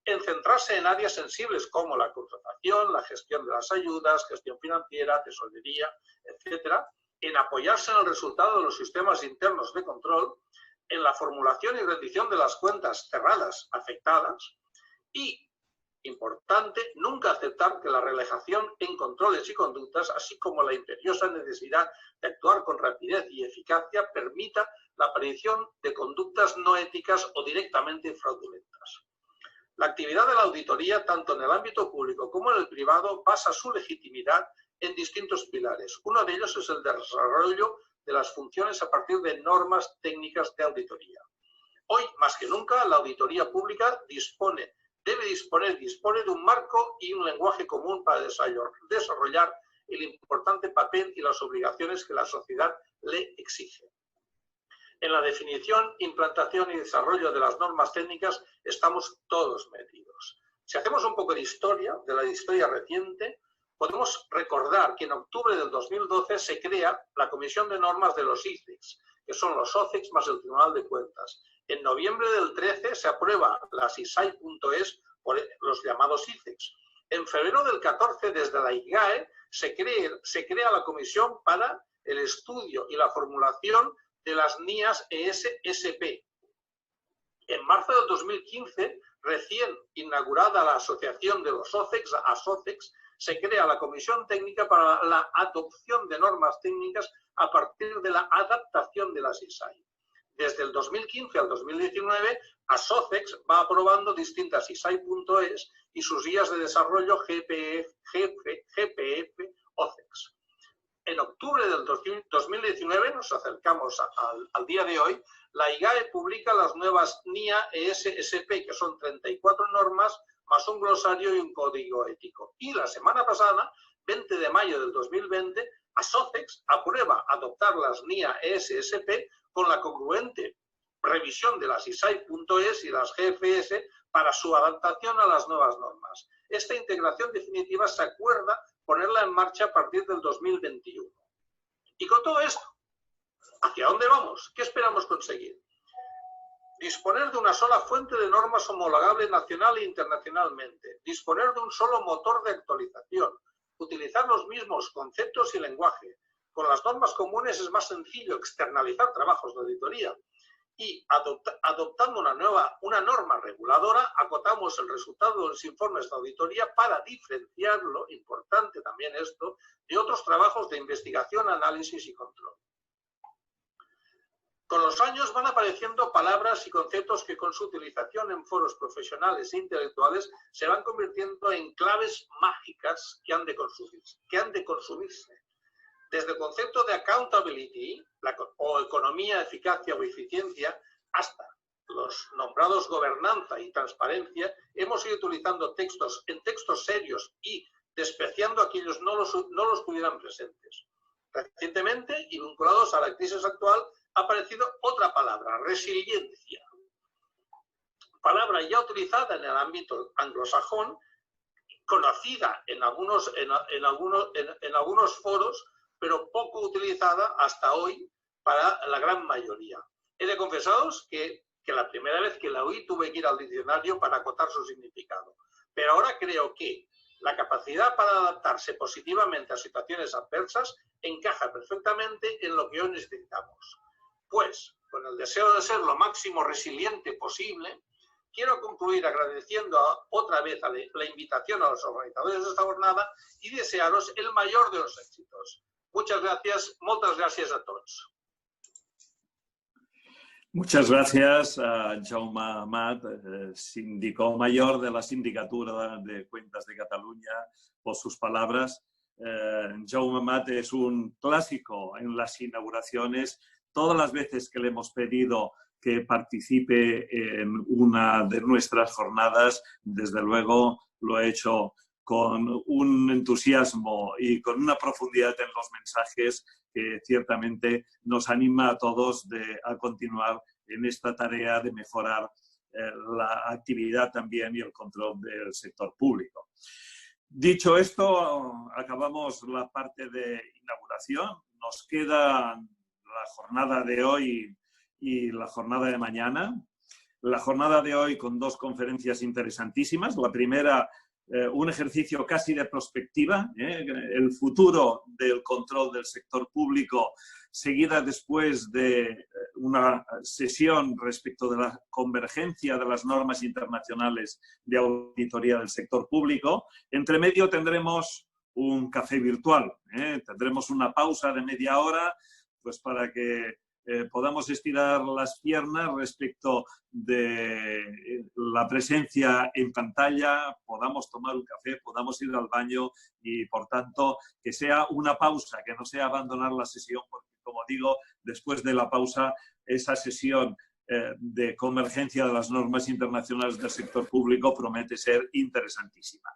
en centrarse en áreas sensibles como la contratación, la gestión de las ayudas, gestión financiera, tesorería, etc., en apoyarse en el resultado de los sistemas internos de control, en la formulación y rendición de las cuentas cerradas afectadas y, importante, nunca aceptar que la relajación en controles y conductas, así como la imperiosa necesidad de actuar con rapidez y eficacia, permita la aparición de conductas no éticas o directamente fraudulentas. La actividad de la auditoría, tanto en el ámbito público como en el privado, basa su legitimidad en distintos pilares. Uno de ellos es el desarrollo de las funciones a partir de normas técnicas de auditoría. Hoy, más que nunca, la auditoría pública debe disponer de un marco y un lenguaje común para desarrollar el importante papel y las obligaciones que la sociedad le exige. En la definición, implantación y desarrollo de las normas técnicas estamos todos metidos. Si hacemos un poco de la historia reciente, podemos recordar que en octubre del 2012 se crea la Comisión de Normas de los ICEX, que son los OCEX más el Tribunal de Cuentas. En noviembre del 13 se aprueba las ISAI.es por los llamados ICEX. En febrero del 14, desde la IGAE, se crea la Comisión para el estudio y la formulación de las NIAS ES-SP. En marzo del 2015, recién inaugurada la Asociación de los OCEX, ASOCEX, se crea la Comisión Técnica para la adopción de normas técnicas a partir de la adaptación de las ISAI. Desde el 2015 al 2019, ASOCEX va aprobando distintas ISAI.es y sus guías de desarrollo GPF, OCEX. En octubre del 2019, nos acercamos al día de hoy, la IGAE publica las nuevas NIA ES-SP, que son 34 normas más un glosario y un código ético. Y la semana pasada, 20 de mayo del 2020, ASOCEX aprueba adoptar las NIA ESSP con la congruente revisión de las ISAI.es y las GFS para su adaptación a las nuevas normas. Esta integración definitiva se acuerda ponerla en marcha a partir del 2021. Y con todo esto, ¿hacia dónde vamos? ¿Qué esperamos conseguir? Disponer de una sola fuente de normas homologable nacional e internacionalmente. Disponer de un solo motor de actualización. Utilizar los mismos conceptos y lenguaje. Con las normas comunes es más sencillo externalizar trabajos de auditoría. Y adoptando una norma reguladora, acotamos el resultado de los informes de auditoría para diferenciarlo, importante también esto, de otros trabajos de investigación, análisis y control. Con los años van apareciendo palabras y conceptos que con su utilización en foros profesionales e intelectuales se van convirtiendo en claves mágicas que han de consumirse. Desde el concepto de accountability o economía, eficacia o eficiencia hasta los nombrados gobernanza y transparencia, hemos ido utilizando textos serios y despreciando a aquellos no los tuvieran presentes. Recientemente, y vinculados a la crisis actual, ha aparecido otra palabra, resiliencia. Palabra ya utilizada en el ámbito anglosajón, conocida en algunos foros, pero poco utilizada hasta hoy para la gran mayoría. He de confesaros que la primera vez que la oí tuve que ir al diccionario para acotar su significado. Pero ahora creo que la capacidad para adaptarse positivamente a situaciones adversas encaja perfectamente en lo que hoy necesitamos. Pues, con el deseo de ser lo máximo resiliente posible, quiero concluir agradeciendo otra vez la invitación a los organizadores de esta jornada y desearos el mayor de los éxitos. Muchas gracias, moltes gràcies a tots. Muchas gracias a Jaume Amat, síndico mayor de la Sindicatura de Cuentas de Cataluña, por sus palabras. Jaume Amat es un clásico en las inauguraciones. Todas las veces que le hemos pedido que participe en una de nuestras jornadas, desde luego lo ha hecho con un entusiasmo y con una profundidad en los mensajes que ciertamente nos anima a todos a continuar en esta tarea de mejorar la actividad también y el control del sector público. Dicho esto, acabamos la parte de inauguración. Nos queda la jornada de hoy y la jornada de mañana. La jornada de hoy con dos conferencias interesantísimas. La primera, un ejercicio casi de prospectiva, el futuro del control del sector público, seguida después de una sesión respecto de la convergencia de las normas internacionales de auditoría del sector público. Entre medio tendremos un café virtual, tendremos una pausa de media hora, pues para que podamos estirar las piernas respecto de la presencia en pantalla, podamos tomar un café, podamos ir al baño y, por tanto, que sea una pausa, que no sea abandonar la sesión, porque, como digo, después de la pausa, esa sesión de convergencia de las normas internacionales del sector público promete ser interesantísima.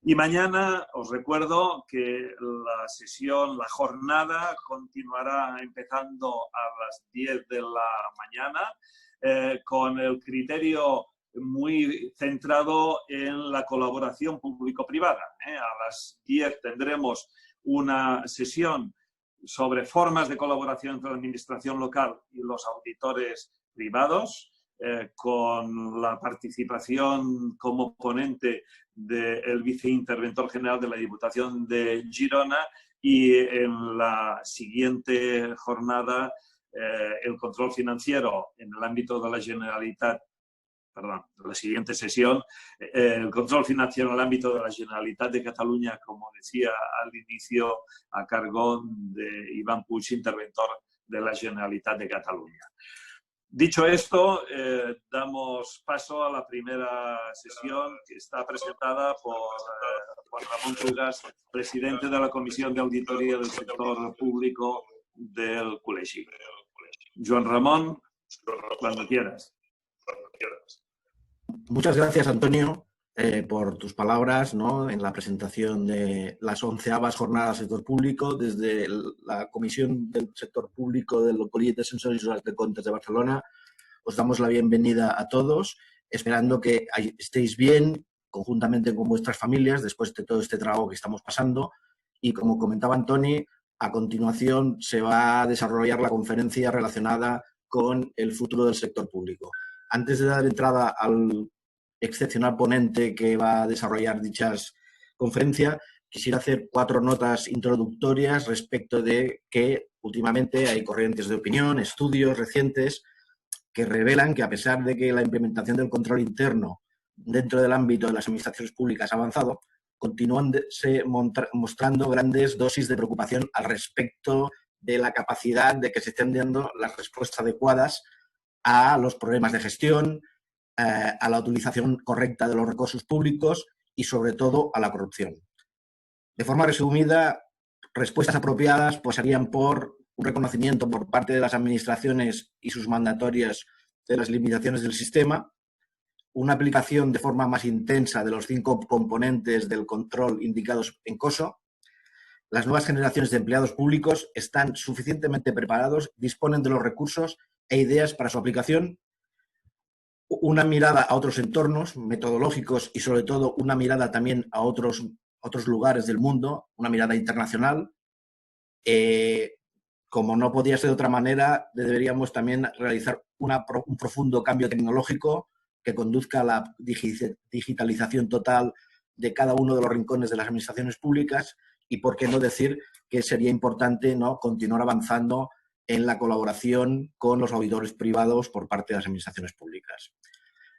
Y mañana os recuerdo que la sesión, la jornada continuará empezando a las 10 de la mañana con el criterio muy centrado en la colaboración público-privada. A las 10 tendremos una sesión sobre formas de colaboración entre la administración local y los auditores privados, con la participación como ponente del viceinterventor general de la Diputación de Girona, y en la siguiente jornada el control financiero en el ámbito de la Generalitat, perdón, la siguiente sesión, el control financiero en el ámbito de la Generalitat de Cataluña, como decía al inicio, a cargo de Iván Puig, interventor de la Generalitat de Cataluña. Dicho esto, damos paso a la primera sesión, que está presentada por Juan Ramón Pulgas, presidente de la Comisión de Auditoría del Sector Público del Col·legi. Joan Ramón, cuando quieras. Muchas gracias, Antonio. por tus palabras, ¿no?, en la presentación de las 11avas jornadas del sector público. Desde la Comisión del Sector Público del Collet de Censors i Jurat de Comptes de Barcelona os damos la bienvenida a todos, esperando que estéis bien conjuntamente con vuestras familias después de todo este trabajo que estamos pasando. Y como comentaba Antoni, a continuación se va a desarrollar la conferencia relacionada con el futuro del sector público. Antes de dar entrada al excepcional ponente que va a desarrollar dichas conferencias, quisiera hacer 4 notas introductorias respecto de que últimamente hay corrientes de opinión, estudios recientes que revelan que, a pesar de que la implementación del control interno dentro del ámbito de las administraciones públicas ha avanzado, continúan mostrando grandes dosis de preocupación al respecto de la capacidad de que se estén dando las respuestas adecuadas a los problemas de gestión, a la utilización correcta de los recursos públicos y, sobre todo, a la corrupción. De forma resumida, respuestas apropiadas pasarían por un reconocimiento por parte de las administraciones y sus mandatorias de las limitaciones del sistema, una aplicación de forma más intensa de los 5 componentes del control indicados en COSO. Las nuevas generaciones de empleados públicos están suficientemente preparados, disponen de los recursos e ideas para su aplicación. Una mirada a otros entornos metodológicos y, sobre todo, una mirada también a otros lugares del mundo, una mirada internacional. Como no podía ser de otra manera, deberíamos también realizar un profundo cambio tecnológico que conduzca a la digitalización total de cada uno de los rincones de las administraciones públicas y, por qué no decir, que sería importante, ¿no?, continuar avanzando en la colaboración con los auditores privados por parte de las administraciones públicas.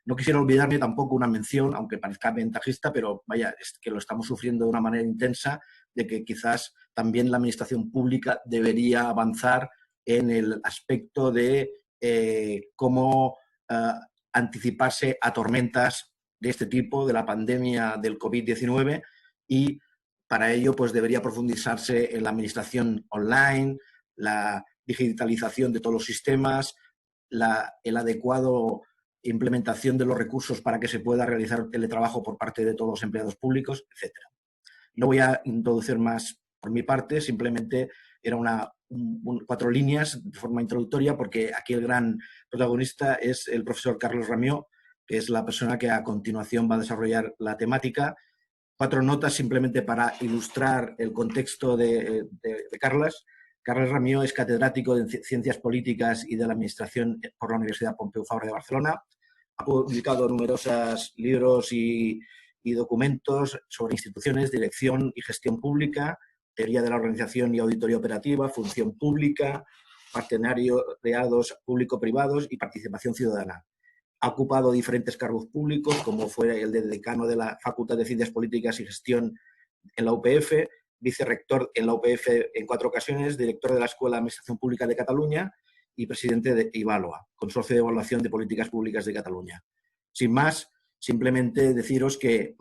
No quisiera olvidarme tampoco una mención, aunque parezca ventajista, pero vaya, es que lo estamos sufriendo de una manera intensa, de que quizás también la administración pública debería avanzar en el aspecto de cómo anticiparse a tormentas de este tipo, de la pandemia del COVID-19, y para ello pues debería profundizarse en la administración online, la digitalización de todos los sistemas, el adecuado implementación de los recursos para que se pueda realizar teletrabajo por parte de todos los empleados públicos, etc. No voy a introducir más por mi parte, simplemente era 4 líneas de forma introductoria, porque aquí el gran protagonista es el profesor Carles Ramió, que es la persona que a continuación va a desarrollar la temática. 4 notas simplemente para ilustrar el contexto de Carles. Carles Ramió es catedrático de Ciencias Políticas y de la Administración por la Universidad Pompeu Fabra de Barcelona. Ha publicado numerosos libros y documentos sobre instituciones, dirección y gestión pública, teoría de la organización y auditoría operativa, función pública, partenariados público-privados y participación ciudadana. Ha ocupado diferentes cargos públicos, como fue el de decano de la Facultad de Ciencias Políticas y Gestión en la UPF, vicerrector en la UPF en 4 ocasiones, director de la Escuela de Administración Pública de Cataluña y presidente de Ivaloa, Consorcio de Evaluación de Políticas Públicas de Cataluña. Sin más, simplemente deciros que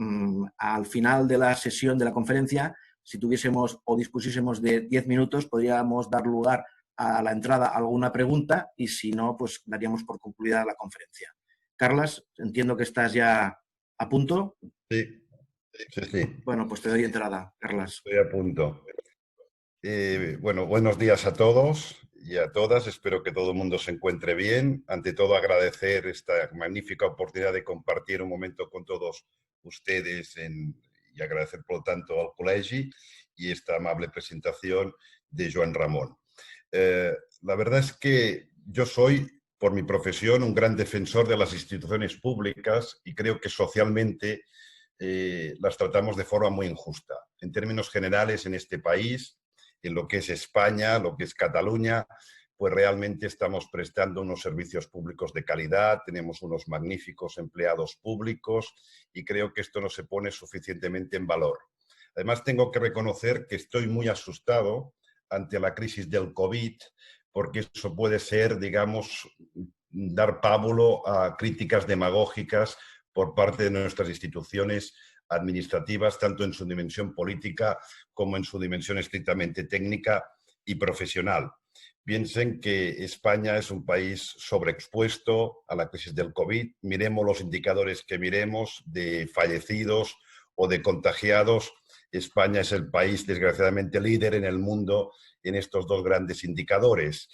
al final de la sesión de la conferencia, si tuviésemos o dispusiésemos de 10 minutos, podríamos dar lugar a la entrada a alguna pregunta y, si no, pues daríamos por concluida la conferencia. Carles, entiendo que estás ya a punto. Sí, sí. Bueno, pues te doy entrada, Carles. Estoy a punto. Bueno, buenos días a todos y a todas. Espero que todo el mundo se encuentre bien. Ante todo, agradecer esta magnífica oportunidad de compartir un momento con todos ustedes y agradecer, por lo tanto, al Col·legi y esta amable presentación de Joan Ramon. La verdad es que yo soy, por mi profesión, un gran defensor de las instituciones públicas y creo que socialmente las tratamos de forma muy injusta. En términos generales, en este país, en lo que es España, lo que es Cataluña, pues realmente estamos prestando unos servicios públicos de calidad, tenemos unos magníficos empleados públicos y creo que esto no se pone suficientemente en valor. Además, tengo que reconocer que estoy muy asustado ante la crisis del COVID, porque eso puede ser, digamos, dar pábulo a críticas demagógicas por parte de nuestras instituciones administrativas, tanto en su dimensión política como en su dimensión estrictamente técnica y profesional. piensen que España es un país sobreexpuesto a la crisis del COVID. Miremos los indicadores que miremos de fallecidos o de contagiados. España es el país, desgraciadamente, líder en el mundo en estos dos grandes indicadores.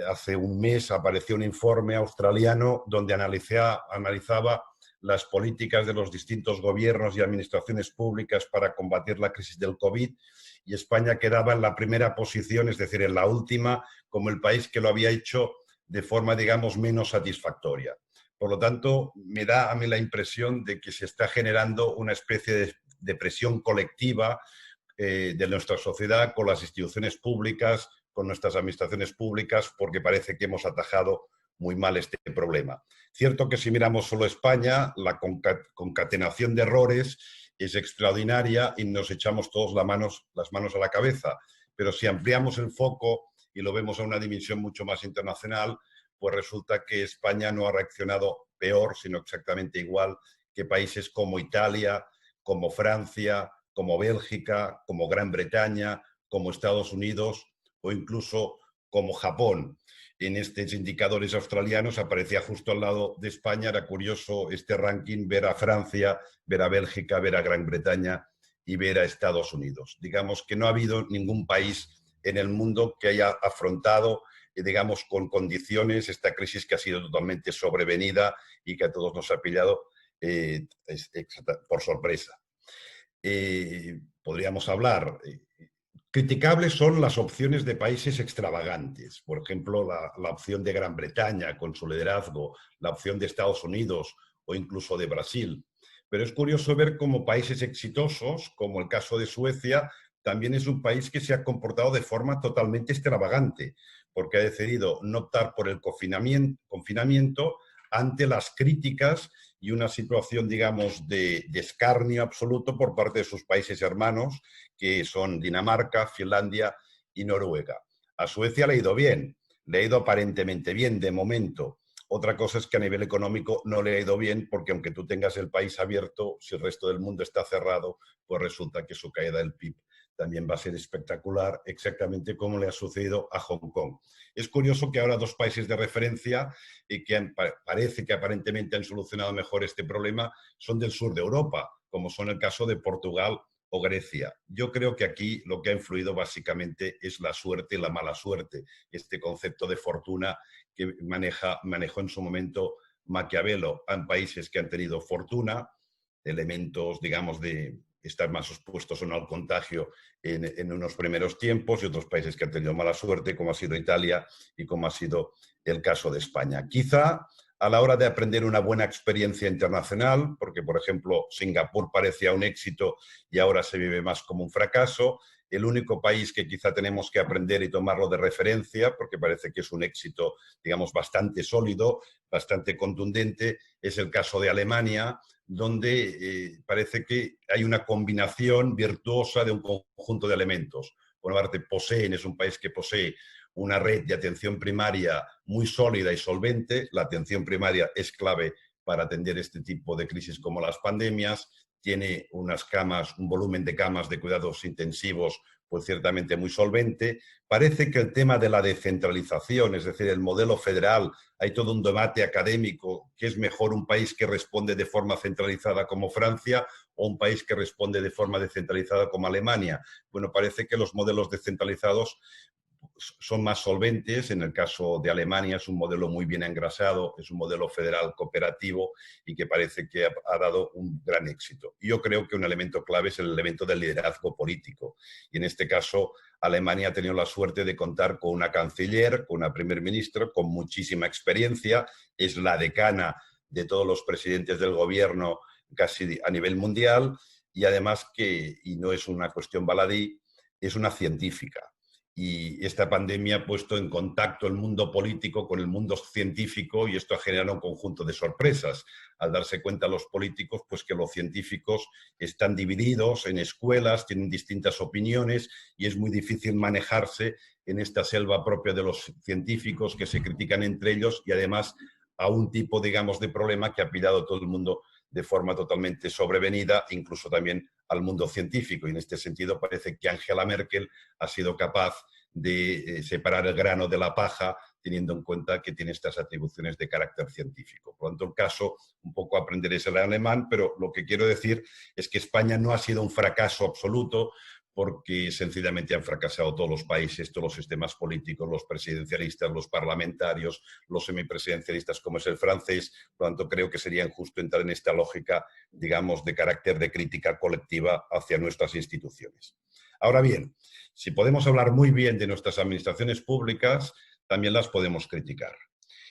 Hace un mes apareció un informe australiano donde analizaba las políticas de los distintos gobiernos y administraciones públicas para combatir la crisis del COVID, y España quedaba en la primera posición, es decir, en la última, como el país que lo había hecho de forma, digamos, menos satisfactoria. Por lo tanto, me da a mí la impresión de que se está generando una especie de presión colectiva de nuestra sociedad con las instituciones públicas, con nuestras administraciones públicas, porque parece que hemos atajado muy mal este problema. Cierto que si miramos solo España, la concatenación de errores es extraordinaria y nos echamos todos las manos a la cabeza. Pero si ampliamos el foco y lo vemos a una dimensión mucho más internacional, pues resulta que España no ha reaccionado peor, sino exactamente igual que países como Italia, como Francia, como Bélgica, como Gran Bretaña, como Estados Unidos o incluso como Japón. En estos indicadores australianos aparecía justo al lado de España. Era curioso este ranking, ver a Francia, ver a Bélgica, ver a Gran Bretaña y ver a Estados Unidos. Digamos que no ha habido ningún país en el mundo que haya afrontado, digamos, con condiciones esta crisis que ha sido totalmente sobrevenida y que a todos nos ha pillado por sorpresa. Podríamos hablar... Criticables son las opciones de países extravagantes, por ejemplo, la opción de Gran Bretaña con su liderazgo, la opción de Estados Unidos o incluso de Brasil. Pero es curioso ver cómo países exitosos, como el caso de Suecia, también es un país que se ha comportado de forma totalmente extravagante, porque ha decidido no optar por el confinamiento ante las críticas y una situación, digamos, de escarnio absoluto por parte de sus países hermanos, que son Dinamarca, Finlandia y Noruega. A Suecia le ha ido bien, le ha ido aparentemente bien de momento. Otra cosa es que a nivel económico no le ha ido bien, porque aunque tú tengas el país abierto, si el resto del mundo está cerrado, pues resulta que su caída del PIB también va a ser espectacular, exactamente como le ha sucedido a Hong Kong. Es curioso que ahora dos países de referencia y que parece que aparentemente han solucionado mejor este problema son del sur de Europa, como son el caso de Portugal o Grecia. Yo creo que aquí lo que ha influido básicamente es la suerte y la mala suerte, este concepto de fortuna que manejó en su momento Maquiavelo. En países que han tenido fortuna, elementos, digamos, de estar más expuestos o no al contagio en unos primeros tiempos, y otros países que han tenido mala suerte, como ha sido Italia y como ha sido el caso de España. Quizá a la hora de aprender una buena experiencia internacional, porque, por ejemplo, Singapur parecía un éxito y ahora se vive más como un fracaso. El único país que quizá tenemos que aprender y tomarlo de referencia, porque parece que es un éxito, digamos, bastante sólido, bastante contundente, es el caso de Alemania, donde parece que hay una combinación virtuosa de un conjunto de elementos. Por una parte, es un país que posee una red de atención primaria muy sólida y solvente. La atención primaria es clave para atender este tipo de crisis como las pandemias. Tiene unas camas, un volumen de camas de cuidados intensivos pues ciertamente muy solvente. Parece que el tema de la descentralización, es decir, el modelo federal, hay todo un debate académico, que es mejor un país que responde de forma centralizada como Francia o un país que responde de forma descentralizada como Alemania. Bueno, parece que los modelos descentralizados son más solventes. En el caso de Alemania es un modelo muy bien engrasado, es un modelo federal cooperativo y que parece que ha dado un gran éxito. Yo creo que un elemento clave es el elemento del liderazgo político. Y en este caso, Alemania ha tenido la suerte de contar con una canciller, con una primer ministra, con muchísima experiencia. Es la decana de todos los presidentes del gobierno casi a nivel mundial, y además y no es una cuestión baladí, es una científica. Y esta pandemia ha puesto en contacto el mundo político con el mundo científico, y esto ha generado un conjunto de sorpresas. Al darse cuenta los políticos, pues que los científicos están divididos en escuelas, tienen distintas opiniones y es muy difícil manejarse en esta selva propia de los científicos que se critican entre ellos, y además a un tipo, digamos, de problema que ha pillado a todo el mundo de forma totalmente sobrevenida, incluso también al mundo científico. Y en este sentido parece que Angela Merkel ha sido capaz de separar el grano de la paja, teniendo en cuenta que tiene estas atribuciones de carácter científico. Por lo tanto, el caso, un poco aprender es el alemán, pero lo que quiero decir es que España no ha sido un fracaso absoluto, porque sencillamente han fracasado todos los países, todos los sistemas políticos, los presidencialistas, los parlamentarios, los semipresidencialistas como es el francés. Por lo tanto, creo que sería injusto entrar en esta lógica, digamos, de carácter de crítica colectiva hacia nuestras instituciones. Ahora bien, si podemos hablar muy bien de nuestras administraciones públicas, también las podemos criticar.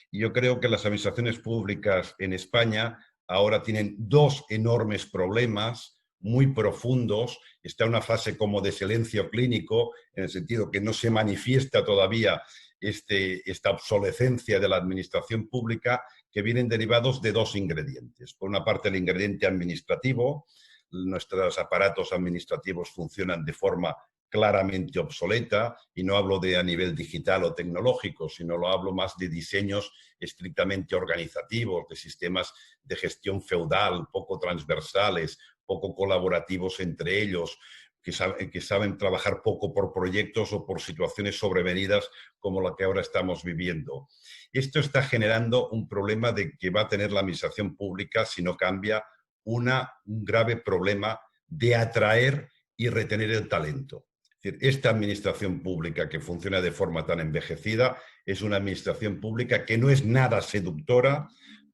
Y yo creo que las administraciones públicas en España ahora tienen dos enormes problemas muy profundos. Está en una fase como de silencio clínico, en el sentido que no se manifiesta todavía esta obsolescencia de la administración pública, que vienen derivados de dos ingredientes. Por una parte, el ingrediente administrativo. Nuestros aparatos administrativos funcionan de forma claramente obsoleta, y no hablo de a nivel digital o tecnológico, sino lo hablo más de diseños estrictamente organizativos, de sistemas de gestión feudal, poco transversales, poco colaborativos entre ellos, que saben trabajar poco por proyectos o por situaciones sobrevenidas como la que ahora estamos viviendo. Esto está generando un problema de que va a tener la administración pública, si no cambia, un grave problema de atraer y retener el talento. Es decir, esta administración pública que funciona de forma tan envejecida es una administración pública que no es nada seductora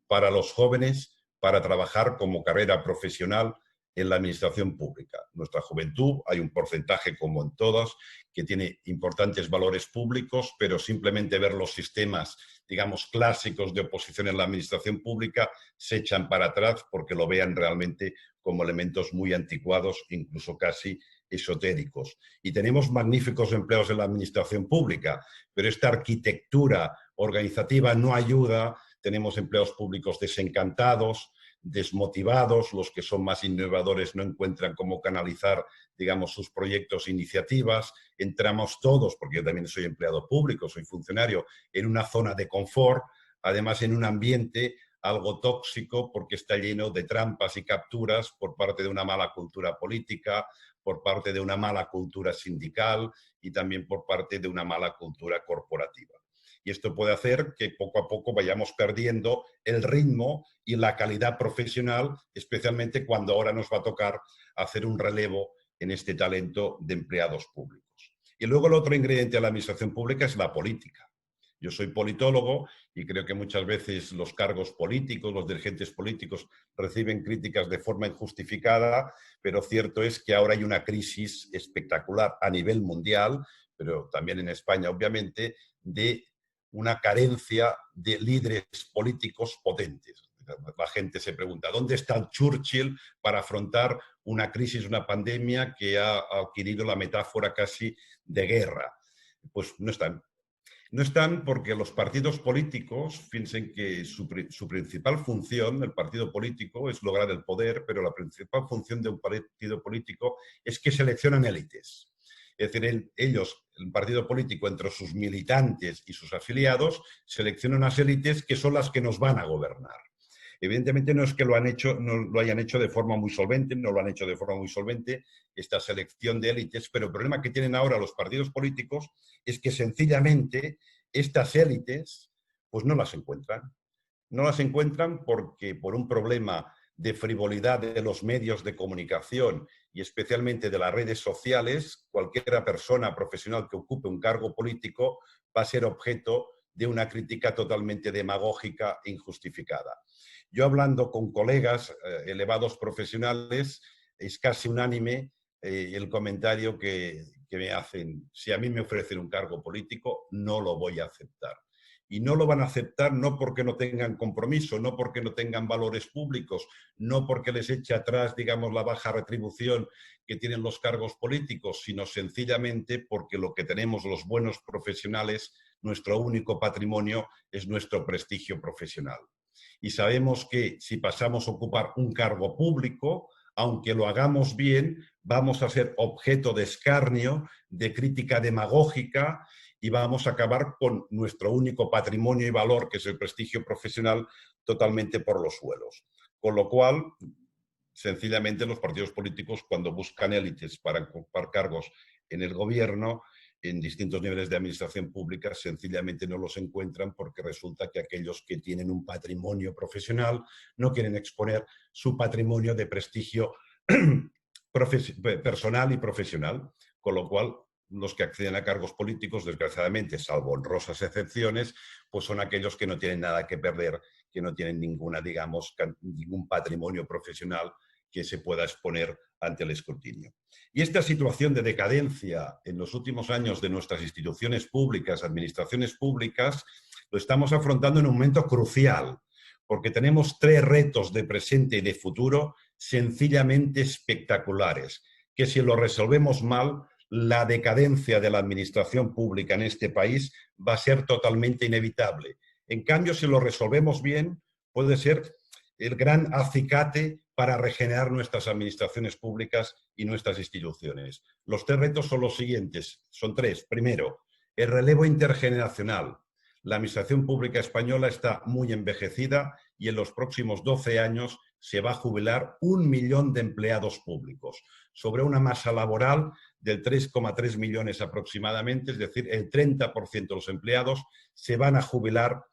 para los jóvenes para trabajar como carrera profesional en la administración pública. Nuestra juventud, hay un porcentaje como en todas, que tiene importantes valores públicos, pero simplemente ver los sistemas, digamos, clásicos de oposición en la administración pública se echan para atrás porque lo vean realmente como elementos muy anticuados, incluso casi esotéricos. Y tenemos magníficos empleados en la administración pública, pero esta arquitectura organizativa no ayuda. Tenemos empleados públicos desencantados, desmotivados, los que son más innovadores no encuentran cómo canalizar, digamos, sus proyectos e iniciativas. Entramos todos, porque yo también soy empleado público, soy funcionario, en una zona de confort, además en un ambiente algo tóxico porque está lleno de trampas y capturas por parte de una mala cultura política, por parte de una mala cultura sindical y también por parte de una mala cultura corporativa. Y esto puede hacer que poco a poco vayamos perdiendo el ritmo y la calidad profesional, especialmente cuando ahora nos va a tocar hacer un relevo en este talento de empleados públicos. Y luego el otro ingrediente de la administración pública es la política. Yo soy politólogo y creo que muchas veces los cargos políticos, los dirigentes políticos reciben críticas de forma injustificada, pero cierto es que ahora hay una crisis espectacular a nivel mundial, pero también en España, obviamente, de una carencia de líderes políticos potentes. La gente se pregunta, ¿dónde está Churchill para afrontar una crisis, una pandemia que ha adquirido la metáfora casi de guerra? Pues no están. No están porque los partidos políticos piensen que su principal función, el partido político, es lograr el poder, pero la principal función de un partido político es que seleccionan élites. Es decir, ellos, el partido político, entre sus militantes y sus afiliados, seleccionan unas élites que son las que nos van a gobernar. Evidentemente no es que no lo hayan hecho de forma muy solvente, no lo han hecho de forma muy solvente esta selección de élites, pero el problema que tienen ahora los partidos políticos es que sencillamente estas élites pues no las encuentran. No las encuentran porque por un problema de frivolidad de los medios de comunicación y especialmente de las redes sociales, cualquier persona profesional que ocupe un cargo político va a ser objeto de una crítica totalmente demagógica e injustificada. Yo hablando con colegas elevados profesionales, es casi unánime el comentario que me hacen: si a mí me ofrecen un cargo político, no lo voy a aceptar. Y no lo van a aceptar no porque no tengan compromiso, no porque no tengan valores públicos, no porque les eche atrás, digamos, la baja retribución que tienen los cargos políticos, sino sencillamente porque lo que tenemos los buenos profesionales, nuestro único patrimonio es nuestro prestigio profesional. Y sabemos que si pasamos a ocupar un cargo público, aunque lo hagamos bien, vamos a ser objeto de escarnio, de crítica demagógica, y vamos a acabar con nuestro único patrimonio y valor, que es el prestigio profesional, totalmente por los suelos. Con lo cual, sencillamente los partidos políticos, cuando buscan élites para ocupar cargos en el gobierno, en distintos niveles de administración pública sencillamente no los encuentran porque resulta que aquellos que tienen un patrimonio profesional no quieren exponer su patrimonio de prestigio personal y profesional, con lo cual los que acceden a cargos políticos, desgraciadamente, salvo honrosas excepciones, pues son aquellos que no tienen nada que perder, que no tienen ninguna, digamos, ningún patrimonio profesional que se pueda exponer ante el escrutinio. Y esta situación de decadencia en los últimos años de nuestras instituciones públicas, administraciones públicas, lo estamos afrontando en un momento crucial, porque tenemos 3 retos de presente y de futuro sencillamente espectaculares, que si lo resolvemos mal, la decadencia de la administración pública en este país va a ser totalmente inevitable. En cambio, si lo resolvemos bien, puede ser el gran acicate para regenerar nuestras administraciones públicas y nuestras instituciones. Los 3 retos son los siguientes, son 3. Primero, el relevo intergeneracional. La administración pública española está muy envejecida y en los próximos 12 años se va a jubilar 1 millón de empleados públicos, sobre una masa laboral del 3,3 millones aproximadamente, es decir, el 30% de los empleados se van a jubilar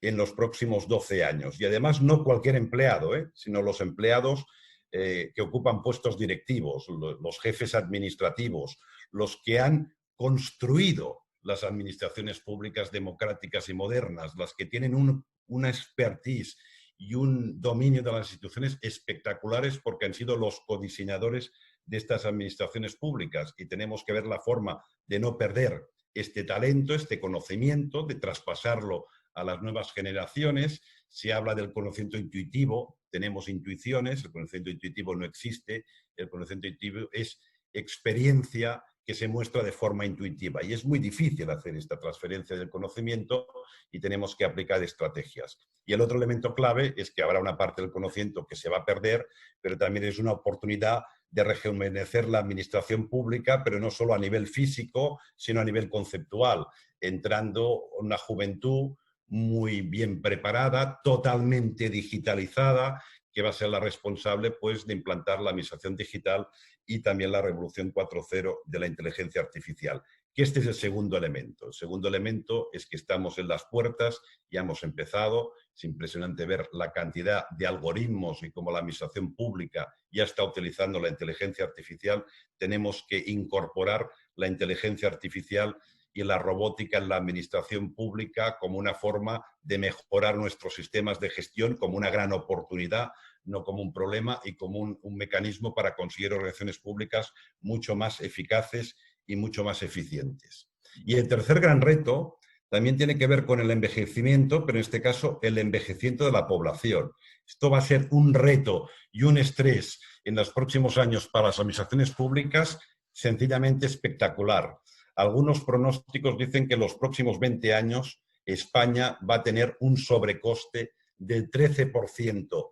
en los próximos 12 años. Y además no cualquier empleado, sino los empleados que ocupan puestos directivos, los jefes administrativos, los que han construido las administraciones públicas democráticas y modernas, las que tienen una expertise y un dominio de las instituciones espectaculares porque han sido los codiseñadores de estas administraciones públicas y tenemos que ver la forma de no perder este talento, este conocimiento, de traspasarlo a las nuevas generaciones. Se habla del conocimiento intuitivo, tenemos intuiciones, el conocimiento intuitivo no existe, el conocimiento intuitivo es experiencia que se muestra de forma intuitiva y es muy difícil hacer esta transferencia del conocimiento y tenemos que aplicar estrategias. Y el otro elemento clave es que habrá una parte del conocimiento que se va a perder, pero también es una oportunidad de rejuvenecer la administración pública, pero no solo a nivel físico, sino a nivel conceptual, entrando una juventud muy bien preparada, totalmente digitalizada, que va a ser la responsable pues, de implantar la administración digital y también la revolución 4.0 de la inteligencia artificial. Que este es el segundo elemento. El segundo elemento es que estamos en las puertas, ya hemos empezado. Es impresionante ver la cantidad de algoritmos y cómo la administración pública ya está utilizando la inteligencia artificial. Tenemos que incorporar la inteligencia artificial y la robótica en la administración pública como una forma de mejorar nuestros sistemas de gestión, como una gran oportunidad, no como un problema y como un mecanismo para conseguir organizaciones públicas mucho más eficaces y mucho más eficientes. Y el tercer gran reto también tiene que ver con el envejecimiento, pero en este caso el envejecimiento de la población. Esto va a ser un reto y un estrés en los próximos años para las administraciones públicas sencillamente espectacular. Algunos pronósticos dicen que en los próximos 20 años España va a tener un sobrecoste del 13%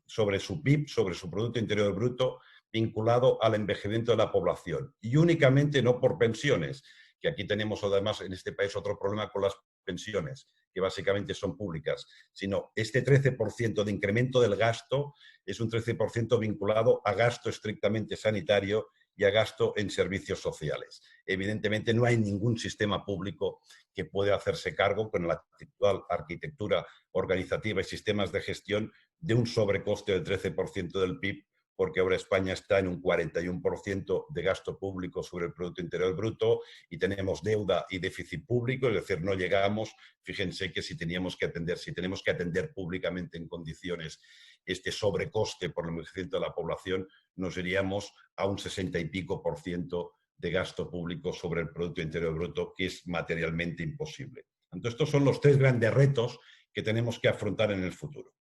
sobre su PIB, sobre su Producto Interior Bruto, vinculado al envejecimiento de la población. Y únicamente no por pensiones, que aquí tenemos además en este país otro problema con las pensiones, que básicamente son públicas, sino este 13% de incremento del gasto es un 13% vinculado a gasto estrictamente sanitario y a gasto en servicios sociales. Evidentemente no hay ningún sistema público que pueda hacerse cargo con la actual arquitectura organizativa y sistemas de gestión de un sobrecoste del 13% del PIB, porque ahora España está en un 41% de gasto público sobre el Producto Interior Bruto y tenemos deuda y déficit público, es decir, no llegamos, fíjense que si tenemos que atender públicamente en condiciones este sobrecoste por el envejecimiento de la población, nos iríamos a un 60 y pico % de gasto público sobre el Producto Interior Bruto, que es materialmente imposible. Entonces, estos son los 3 grandes retos que tenemos que afrontar en el futuro.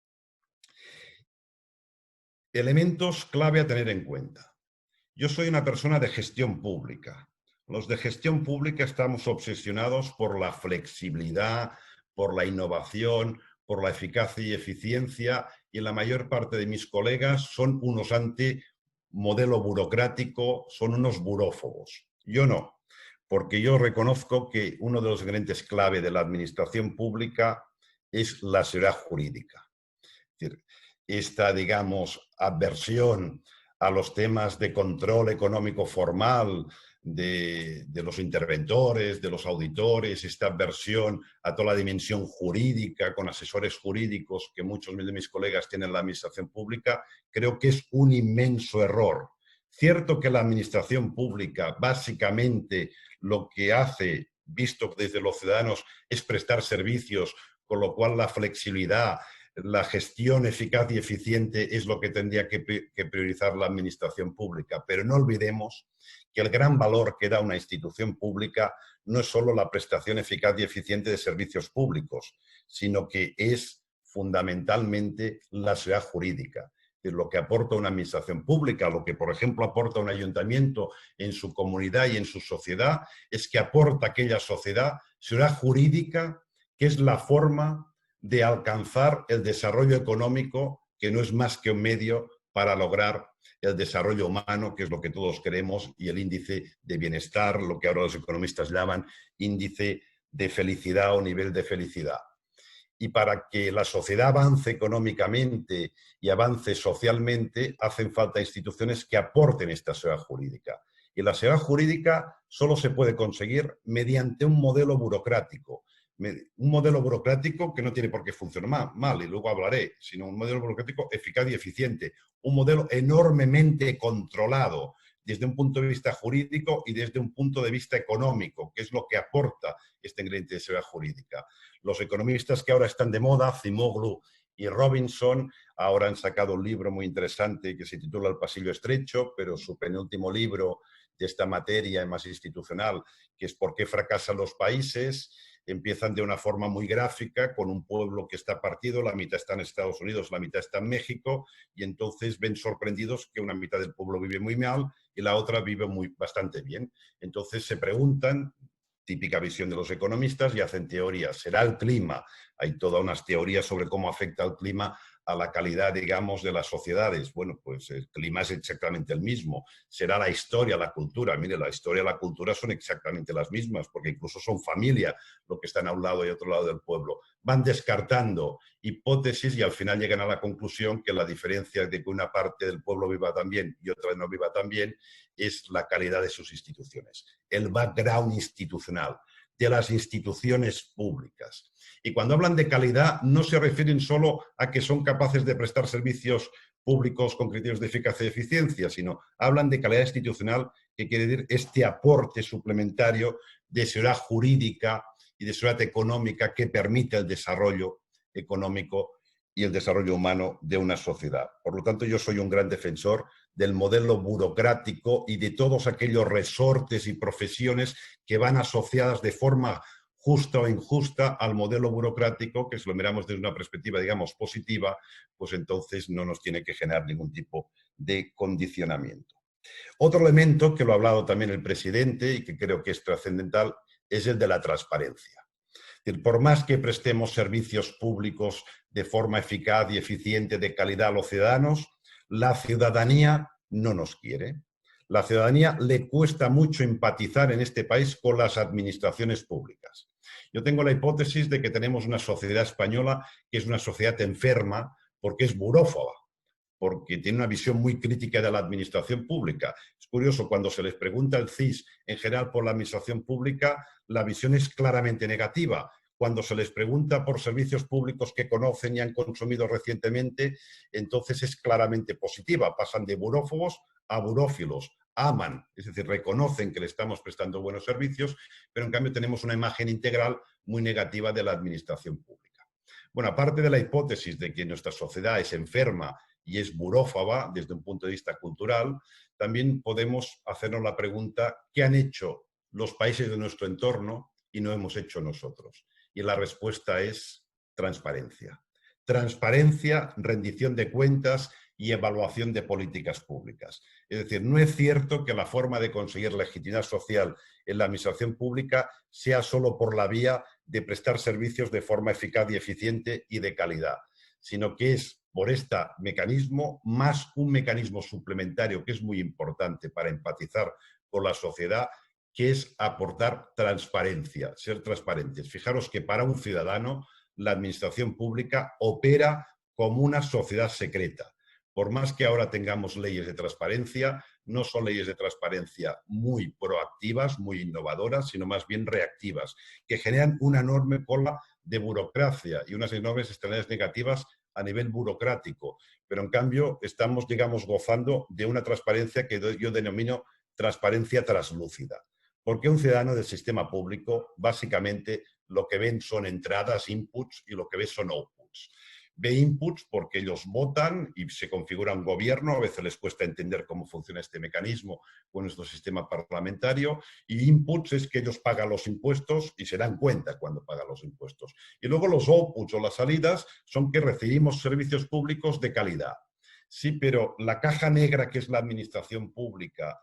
Elementos clave a tener en cuenta. Yo soy una persona de gestión pública. Los de gestión pública estamos obsesionados por la flexibilidad, por la innovación, por la eficacia y eficiencia, y la mayor parte de mis colegas son unos anti-modelo burocrático, son unos burófobos. Yo no, porque yo reconozco que uno de los ingredientes clave de la administración pública es la seguridad jurídica. Es decir, esta, digamos, aversión a los temas de control económico formal, de los interventores, de los auditores, esta versión a toda la dimensión jurídica, con asesores jurídicos que muchos de mis colegas tienen en la administración pública, creo que es un inmenso error. Cierto que la administración pública básicamente lo que hace, visto desde los ciudadanos, es prestar servicios, con lo cual la flexibilidad, la gestión eficaz y eficiente es lo que tendría que priorizar la administración pública. Pero no olvidemos que el gran valor que da una institución pública no es solo la prestación eficaz y eficiente de servicios públicos, sino que es fundamentalmente la seguridad jurídica. Es lo que aporta una administración pública, lo que, por ejemplo, aporta un ayuntamiento en su comunidad y en su sociedad, es que aporta a aquella sociedad seguridad jurídica, que es la forma de alcanzar el desarrollo económico, que no es más que un medio para lograr el desarrollo humano, que es lo que todos queremos, y el índice de bienestar, lo que ahora los economistas llaman índice de felicidad o nivel de felicidad. Y para que la sociedad avance económicamente y avance socialmente, hacen falta instituciones que aporten esta seguridad jurídica. Y la seguridad jurídica solo se puede conseguir mediante un modelo burocrático. Un modelo burocrático que no tiene por qué funcionar mal, y luego hablaré, sino un modelo burocrático eficaz y eficiente. Un modelo enormemente controlado desde un punto de vista jurídico y desde un punto de vista económico, que es lo que aporta este ingrediente de seguridad jurídica. Los economistas que ahora están de moda, Acemoglu y Robinson, ahora han sacado un libro muy interesante que se titula El pasillo estrecho, pero su penúltimo libro de esta materia más institucional, que es ¿Por qué fracasan los países?, empiezan de una forma muy gráfica con un pueblo que está partido, la mitad está en Estados Unidos, la mitad está en México, y entonces ven sorprendidos que una mitad del pueblo vive muy mal y la otra vive bastante bien. Entonces se preguntan, típica visión de los economistas, y hacen teorías. ¿Será el clima? Hay todas unas teorías sobre cómo afecta el clima a la calidad, digamos, de las sociedades. Bueno, pues el clima es exactamente el mismo. ¿Será la historia, la cultura? Mire, la historia y la cultura son exactamente las mismas, porque incluso son familia lo que están a un lado y a otro lado del pueblo. Van descartando hipótesis y al final llegan a la conclusión que la diferencia de que una parte del pueblo viva tan bien y otra no viva tan bien es la calidad de sus instituciones, el background institucional de las instituciones públicas. Y cuando hablan de calidad no se refieren solo a que son capaces de prestar servicios públicos con criterios de eficacia y eficiencia, sino hablan de calidad institucional, que quiere decir este aporte suplementario de seguridad jurídica y de seguridad económica que permite el desarrollo económico y el desarrollo humano de una sociedad. Por lo tanto, yo soy un gran defensor del modelo burocrático y de todos aquellos resortes y profesiones que van asociadas de forma justa o injusta al modelo burocrático, que si lo miramos desde una perspectiva, digamos, positiva, pues entonces no nos tiene que generar ningún tipo de condicionamiento. Otro elemento, que lo ha hablado también el presidente y que creo que es trascendental, es el de la transparencia. Por más que prestemos servicios públicos de forma eficaz y eficiente, de calidad a los ciudadanos, la ciudadanía no nos quiere. La ciudadanía le cuesta mucho empatizar en este país con las administraciones públicas. Yo tengo la hipótesis de que tenemos una sociedad española que es una sociedad enferma porque es burófoba, porque tiene una visión muy crítica de la administración pública. Es curioso, cuando se les pregunta al CIS en general por la administración pública, la visión es claramente negativa. Cuando se les pregunta por servicios públicos que conocen y han consumido recientemente, entonces es claramente positiva. Pasan de burófobos a burófilos. Aman, es decir, reconocen que le estamos prestando buenos servicios, pero en cambio tenemos una imagen integral muy negativa de la administración pública. Bueno, aparte de la hipótesis de que nuestra sociedad es enferma y es burófoba desde un punto de vista cultural, también podemos hacernos la pregunta: ¿qué han hecho los países de nuestro entorno y no hemos hecho nosotros? Y la respuesta es transparencia. Transparencia, rendición de cuentas y evaluación de políticas públicas. Es decir, no es cierto que la forma de conseguir legitimidad social en la administración pública sea solo por la vía de prestar servicios de forma eficaz y eficiente y de calidad, sino que es por este mecanismo, más un mecanismo suplementario que es muy importante para empatizar con la sociedad, que es aportar transparencia, ser transparentes. Fijaros que para un ciudadano la administración pública opera como una sociedad secreta, Por más que ahora tengamos leyes de transparencia, no son leyes de transparencia muy proactivas, muy innovadoras, sino más bien reactivas, que generan una enorme cola de burocracia y unas enormes externalidades negativas a nivel burocrático. Pero en cambio digamos, gozando de una transparencia que yo denomino transparencia traslúcida. Porque un ciudadano del sistema público, básicamente, lo que ven son entradas, inputs, y lo que ve son outputs. Ve inputs porque ellos votan y se configura un gobierno, a veces les cuesta entender cómo funciona este mecanismo con nuestro sistema parlamentario, y inputs es que ellos pagan los impuestos y se dan cuenta cuando pagan los impuestos. Y luego los outputs o las salidas son que recibimos servicios públicos de calidad. Sí, pero la caja negra que es la administración pública,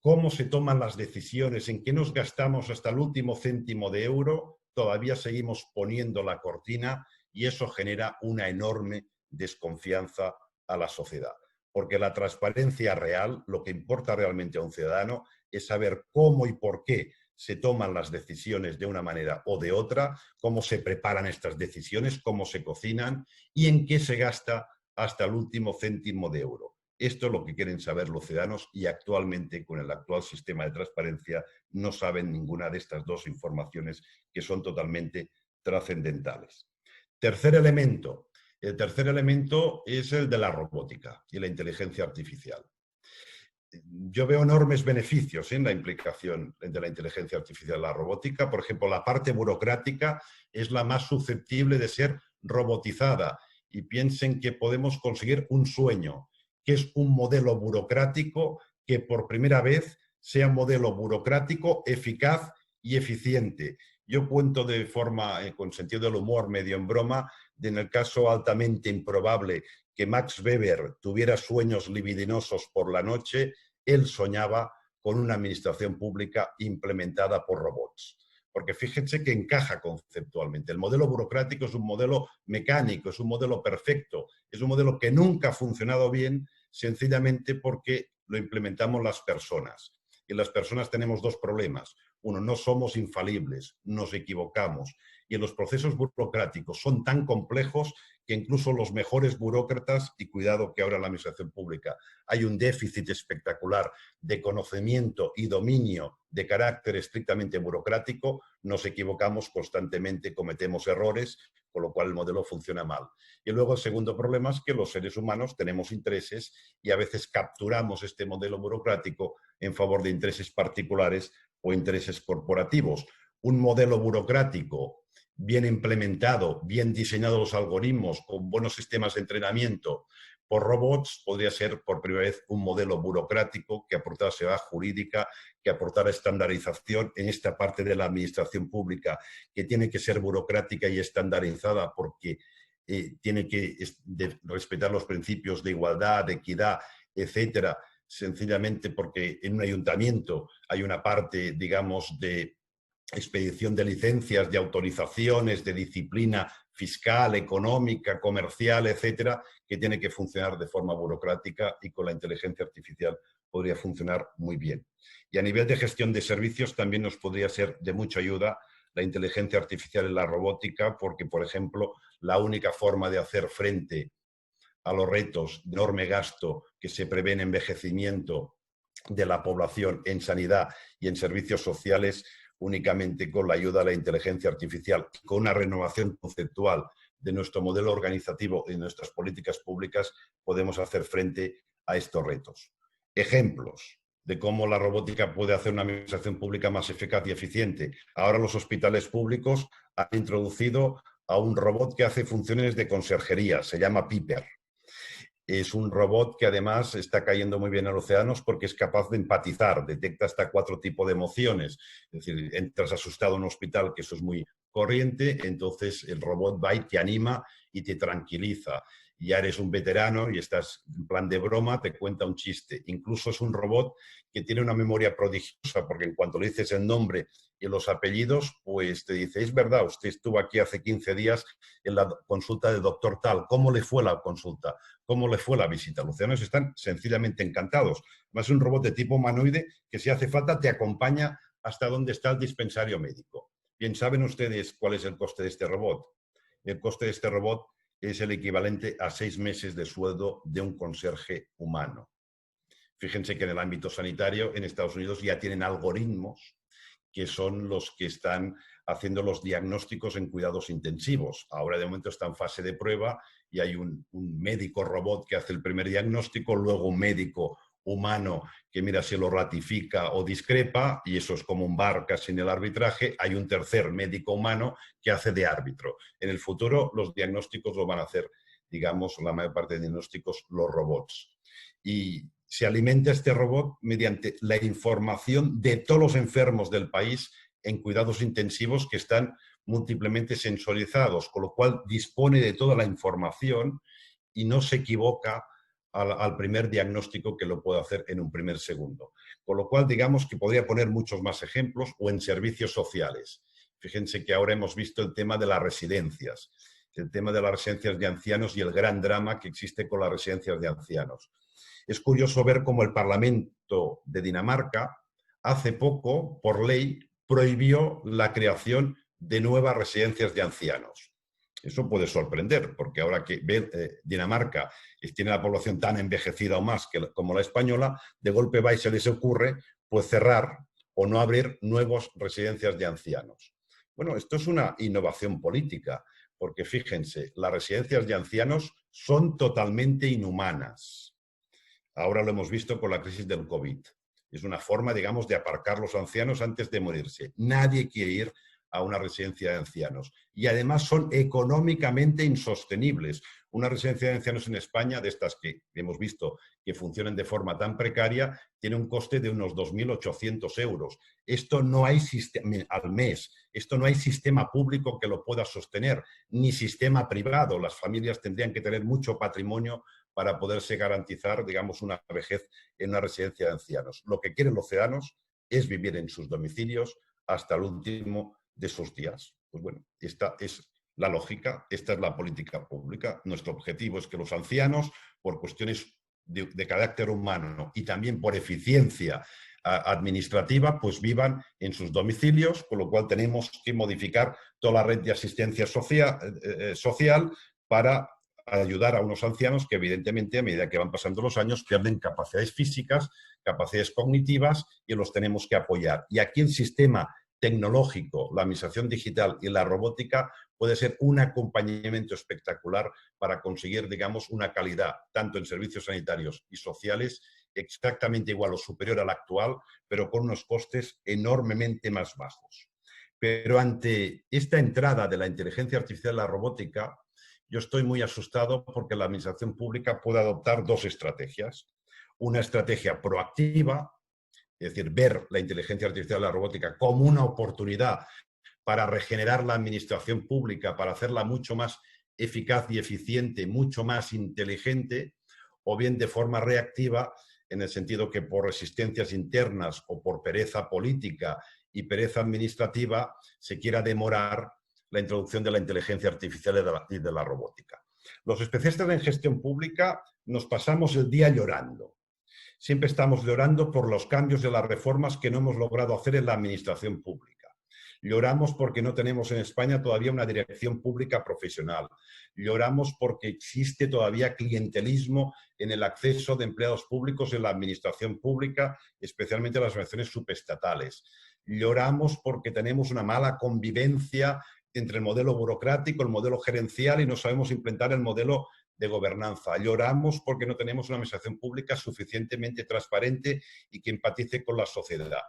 cómo se toman las decisiones, en qué nos gastamos hasta el último céntimo de euro, todavía seguimos poniendo la cortina y eso genera una enorme desconfianza a la sociedad. Porque la transparencia real, lo que importa realmente a un ciudadano, es saber cómo y por qué se toman las decisiones de una manera o de otra, cómo se preparan estas decisiones, cómo se cocinan y en qué se gasta hasta el último céntimo de euro. Esto es lo que quieren saber los ciudadanos y actualmente, con el actual sistema de transparencia, no saben ninguna de estas dos informaciones que son totalmente trascendentales. Tercer elemento. El tercer elemento es el de la robótica y la inteligencia artificial. Yo veo enormes beneficios en la implicación de la inteligencia artificial en la robótica. Por ejemplo, la parte burocrática es la más susceptible de ser robotizada y piensen que podemos conseguir un sueño, que es un modelo burocrático que por primera vez sea un modelo burocrático eficaz y eficiente. Yo cuento de forma, con sentido del humor, medio en broma, en el caso altamente improbable que Max Weber tuviera sueños libidinosos por la noche, él soñaba con una administración pública implementada por robots. Porque fíjense que encaja conceptualmente. El modelo burocrático es un modelo mecánico, es un modelo perfecto, es un modelo que nunca ha funcionado bien, sencillamente porque lo implementamos las personas. Y las personas tenemos dos problemas. Uno, no somos infalibles, nos equivocamos. Y los procesos burocráticos son tan complejos que incluso los mejores burócratas, y cuidado que ahora en la administración pública hay un déficit espectacular de conocimiento y dominio de carácter estrictamente burocrático, nos equivocamos constantemente, cometemos errores, con lo cual el modelo funciona mal. Y luego el segundo problema es que los seres humanos tenemos intereses y a veces capturamos este modelo burocrático en favor de intereses particulares o intereses corporativos. Un modelo burocrático bien implementado, bien diseñados los algoritmos, con buenos sistemas de entrenamiento por robots, podría ser por primera vez un modelo burocrático que aportara seguridad jurídica, que aportara estandarización en esta parte de la administración pública, que tiene que ser burocrática y estandarizada porque tiene que respetar los principios de igualdad, de equidad, etcétera, sencillamente porque en un ayuntamiento hay una parte, digamos, de expedición de licencias, de autorizaciones, de disciplina fiscal, económica, comercial, etcétera, que tiene que funcionar de forma burocrática y con la inteligencia artificial podría funcionar muy bien. Y a nivel de gestión de servicios también nos podría ser de mucha ayuda la inteligencia artificial en la robótica, porque, por ejemplo, la única forma de hacer frente a los retos de enorme gasto que se prevé en envejecimiento de la población en sanidad y en servicios sociales únicamente con la ayuda de la inteligencia artificial, con una renovación conceptual de nuestro modelo organizativo y de nuestras políticas públicas, podemos hacer frente a estos retos. Ejemplos de cómo la robótica puede hacer una administración pública más eficaz y eficiente. Ahora los hospitales públicos han introducido a un robot que hace funciones de conserjería, se llama Piper. Es un robot que además está cayendo muy bien a los ciudadanos porque es capaz de empatizar, detecta hasta 4 tipos de emociones. Es decir, entras asustado en un hospital, que eso es muy corriente, entonces el robot va y te anima y te tranquiliza. Ya eres un veterano y estás en plan de broma, te cuenta un chiste. Incluso es un robot que tiene una memoria prodigiosa porque en cuanto le dices el nombre y los apellidos, pues te dice, es verdad, usted estuvo aquí hace 15 días en la consulta del doctor tal. ¿Cómo le fue la consulta? ¿Cómo le fue la visita? Los ciudadanos están sencillamente encantados. Además, es un robot de tipo humanoide que si hace falta te acompaña hasta donde está el dispensario médico. Bien, ¿saben ustedes cuál es el coste de este robot? El coste de este robot es el equivalente a 6 meses de sueldo de un conserje humano. Fíjense que en el ámbito sanitario en Estados Unidos ya tienen algoritmos que son los que están haciendo los diagnósticos en cuidados intensivos. Ahora de momento está en fase de prueba y hay un médico robot que hace el primer diagnóstico, luego un médico humano que mira si lo ratifica o discrepa, y eso es como un bar casi en el arbitraje. Hay un tercer médico humano que hace de árbitro. En el futuro los diagnósticos lo van a hacer, digamos, la mayor parte de diagnósticos, los robots. Y se alimenta este robot mediante la información de todos los enfermos del país en cuidados intensivos que están múltiplemente sensorizados, con lo cual dispone de toda la información y no se equivoca al primer diagnóstico que lo puede hacer en un primer segundo. Con lo cual, digamos que podría poner muchos más ejemplos, o en servicios sociales. Fíjense que ahora hemos visto el tema de las residencias, de ancianos y el gran drama que existe con las residencias de ancianos. Es curioso ver cómo el Parlamento de Dinamarca hace poco, por ley, prohibió la creación de nuevas residencias de ancianos. Eso puede sorprender, porque ahora que Dinamarca tiene la población tan envejecida o más como la española, de golpe va y se les ocurre pues cerrar o no abrir nuevas residencias de ancianos. Bueno, esto es una innovación política, porque fíjense, las residencias de ancianos son totalmente inhumanas. Ahora lo hemos visto con la crisis del COVID. Es una forma, digamos, de aparcar los ancianos antes de morirse. Nadie quiere ir a una residencia de ancianos. Y además son económicamente insostenibles. Una residencia de ancianos en España, de estas que hemos visto que funcionan de forma tan precaria, tiene un coste de unos 2.800 euros. Esto no hay al mes. Esto no hay sistema público que lo pueda sostener, ni sistema privado. Las familias tendrían que tener mucho patrimonio para poderse garantizar, digamos, una vejez en una residencia de ancianos. Lo que quieren los ciudadanos es vivir en sus domicilios hasta el último de sus días. Pues bueno, esta es la lógica, esta es la política pública. Nuestro objetivo es que los ancianos, por cuestiones de carácter humano y también por eficiencia administrativa, pues vivan en sus domicilios, con lo cual tenemos que modificar toda la red de asistencia social para ayudar a unos ancianos que evidentemente a medida que van pasando los años pierden capacidades físicas, capacidades cognitivas, y los tenemos que apoyar. Y aquí el sistema tecnológico, la administración digital y la robótica puede ser un acompañamiento espectacular para conseguir, digamos, una calidad, tanto en servicios sanitarios y sociales, exactamente igual o superior a la actual, pero con unos costes enormemente más bajos. Pero ante esta entrada de la inteligencia artificial y la robótica, yo estoy muy asustado porque la administración pública puede adoptar dos estrategias. Una estrategia proactiva, es decir, ver la inteligencia artificial y la robótica como una oportunidad para regenerar la administración pública, para hacerla mucho más eficaz y eficiente, mucho más inteligente, o bien de forma reactiva, en el sentido que por resistencias internas o por pereza política y pereza administrativa se quiera demorar la introducción de la inteligencia artificial y de la robótica. Los especialistas en gestión pública nos pasamos el día llorando. Siempre estamos llorando por los cambios de las reformas que no hemos logrado hacer en la administración pública. Lloramos porque no tenemos en España todavía una dirección pública profesional. Lloramos porque existe todavía clientelismo en el acceso de empleados públicos en la administración pública, especialmente en las organizaciones subestatales. Lloramos porque tenemos una mala convivencia entre el modelo burocrático, el modelo gerencial, y no sabemos implementar el modelo de gobernanza. Lloramos porque no tenemos una administración pública suficientemente transparente y que empatice con la sociedad.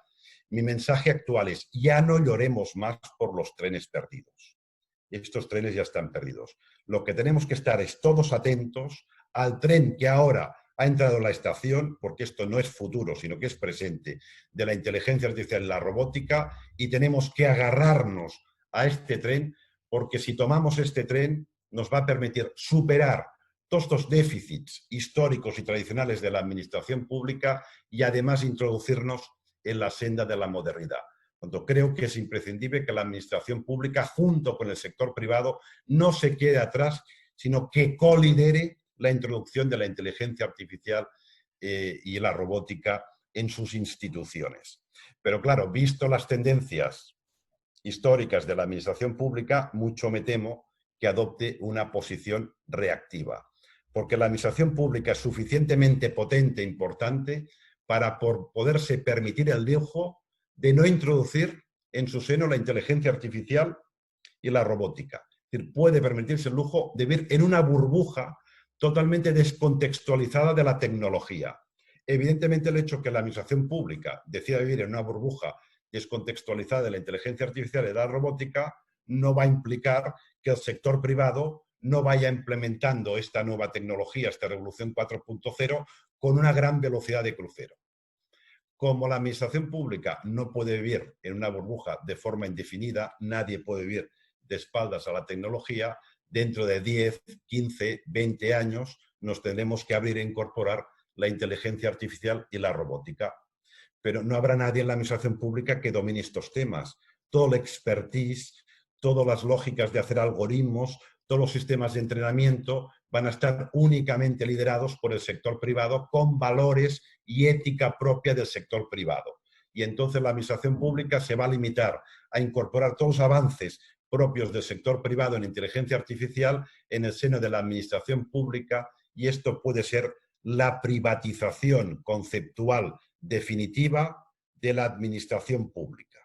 Mi mensaje actual es: ya no lloremos más por los trenes perdidos. Estos trenes ya están perdidos. Lo que tenemos que estar es todos atentos al tren que ahora ha entrado en la estación, porque esto no es futuro, sino que es presente, de la inteligencia artificial y la robótica, y tenemos que agarrarnos a este tren, porque si tomamos este tren nos va a permitir superar todos estos déficits históricos y tradicionales de la administración pública y además introducirnos en la senda de la modernidad. Cuando creo que es imprescindible que la administración pública, junto con el sector privado, no se quede atrás, sino que colidere la introducción de la inteligencia artificial y la robótica en sus instituciones. Pero claro, visto las tendencias históricas de la administración pública, mucho me temo que adopte una posición reactiva, porque la administración pública es suficientemente potente e importante para poderse permitir el lujo de no introducir en su seno la inteligencia artificial y la robótica. Es decir, puede permitirse el lujo de vivir en una burbuja totalmente descontextualizada de la tecnología. Evidentemente, el hecho que la administración pública decida vivir en una burbuja descontextualizada de la inteligencia artificial y de la robótica no va a implicar que el sector privado no vaya implementando esta nueva tecnología, esta revolución 4.0, con una gran velocidad de crucero. Como la administración pública no puede vivir en una burbuja de forma indefinida, nadie puede vivir de espaldas a la tecnología, dentro de 10, 15, 20 años nos tendremos que abrir e incorporar la inteligencia artificial y la robótica. Pero no habrá nadie en la administración pública que domine estos temas. Todo el expertise, todas las lógicas de hacer algoritmos, todos los sistemas de entrenamiento van a estar únicamente liderados por el sector privado con valores y ética propia del sector privado. Y entonces la administración pública se va a limitar a incorporar todos los avances propios del sector privado en inteligencia artificial en el seno de la administración pública, y esto puede ser la privatización conceptual definitiva de la administración pública.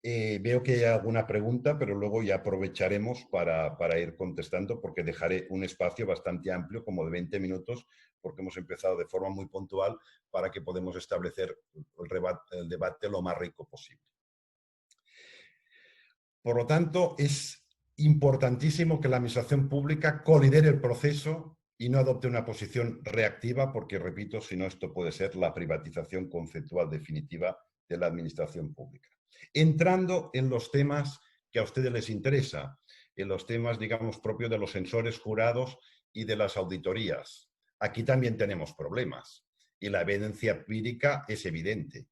Veo que hay alguna pregunta, pero luego ya aprovecharemos para ir contestando, porque dejaré un espacio bastante amplio, como de 20 minutos, porque hemos empezado de forma muy puntual para que podamos establecer el debate lo más rico posible. Por lo tanto, es importantísimo que la administración pública colidere el proceso y no adopte una posición reactiva, porque, repito, si no, esto puede ser la privatización conceptual definitiva de la administración pública. Entrando en los temas que a ustedes les interesa, en los temas, digamos, propios de los sensores jurados y de las auditorías. Aquí también tenemos problemas y la evidencia empírica es evidente.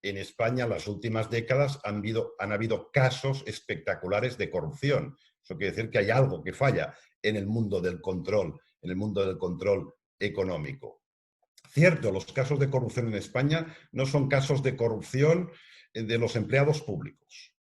En España, en las últimas décadas, han habido casos espectaculares de corrupción. Eso quiere decir que hay algo que falla en el mundo del control económico. Cierto, los casos de corrupción en España no son casos de corrupción de los empleados públicos.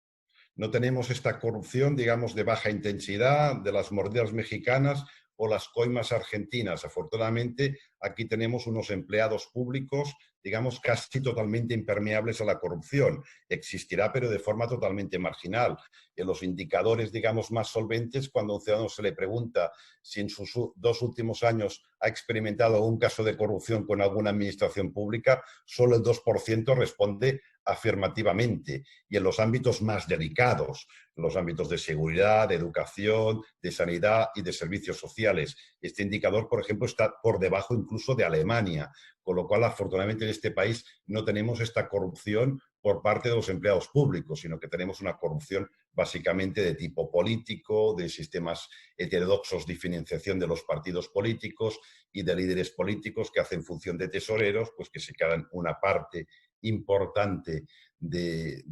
No tenemos esta corrupción, digamos, de baja intensidad, de las mordidas mexicanas o las coimas argentinas. Afortunadamente, aquí tenemos unos empleados públicos, digamos, casi totalmente impermeables a la corrupción. Existirá, pero de forma totalmente marginal. En los indicadores, digamos, más solventes, cuando a un ciudadano se le pregunta si en sus 2 últimos años ha experimentado un caso de corrupción con alguna administración pública, solo el 2% responde afirmativamente. Y en los ámbitos más delicados, en los ámbitos de seguridad, de educación, de sanidad y de servicios sociales, este indicador, por ejemplo, está por debajo incluso de Alemania, con lo cual, afortunadamente, en este país no tenemos esta corrupción por parte de los empleados públicos, sino que tenemos una corrupción básicamente de tipo político, de sistemas heterodoxos de financiación de los partidos políticos y de líderes políticos que hacen función de tesoreros, pues que se quedan una parte importante de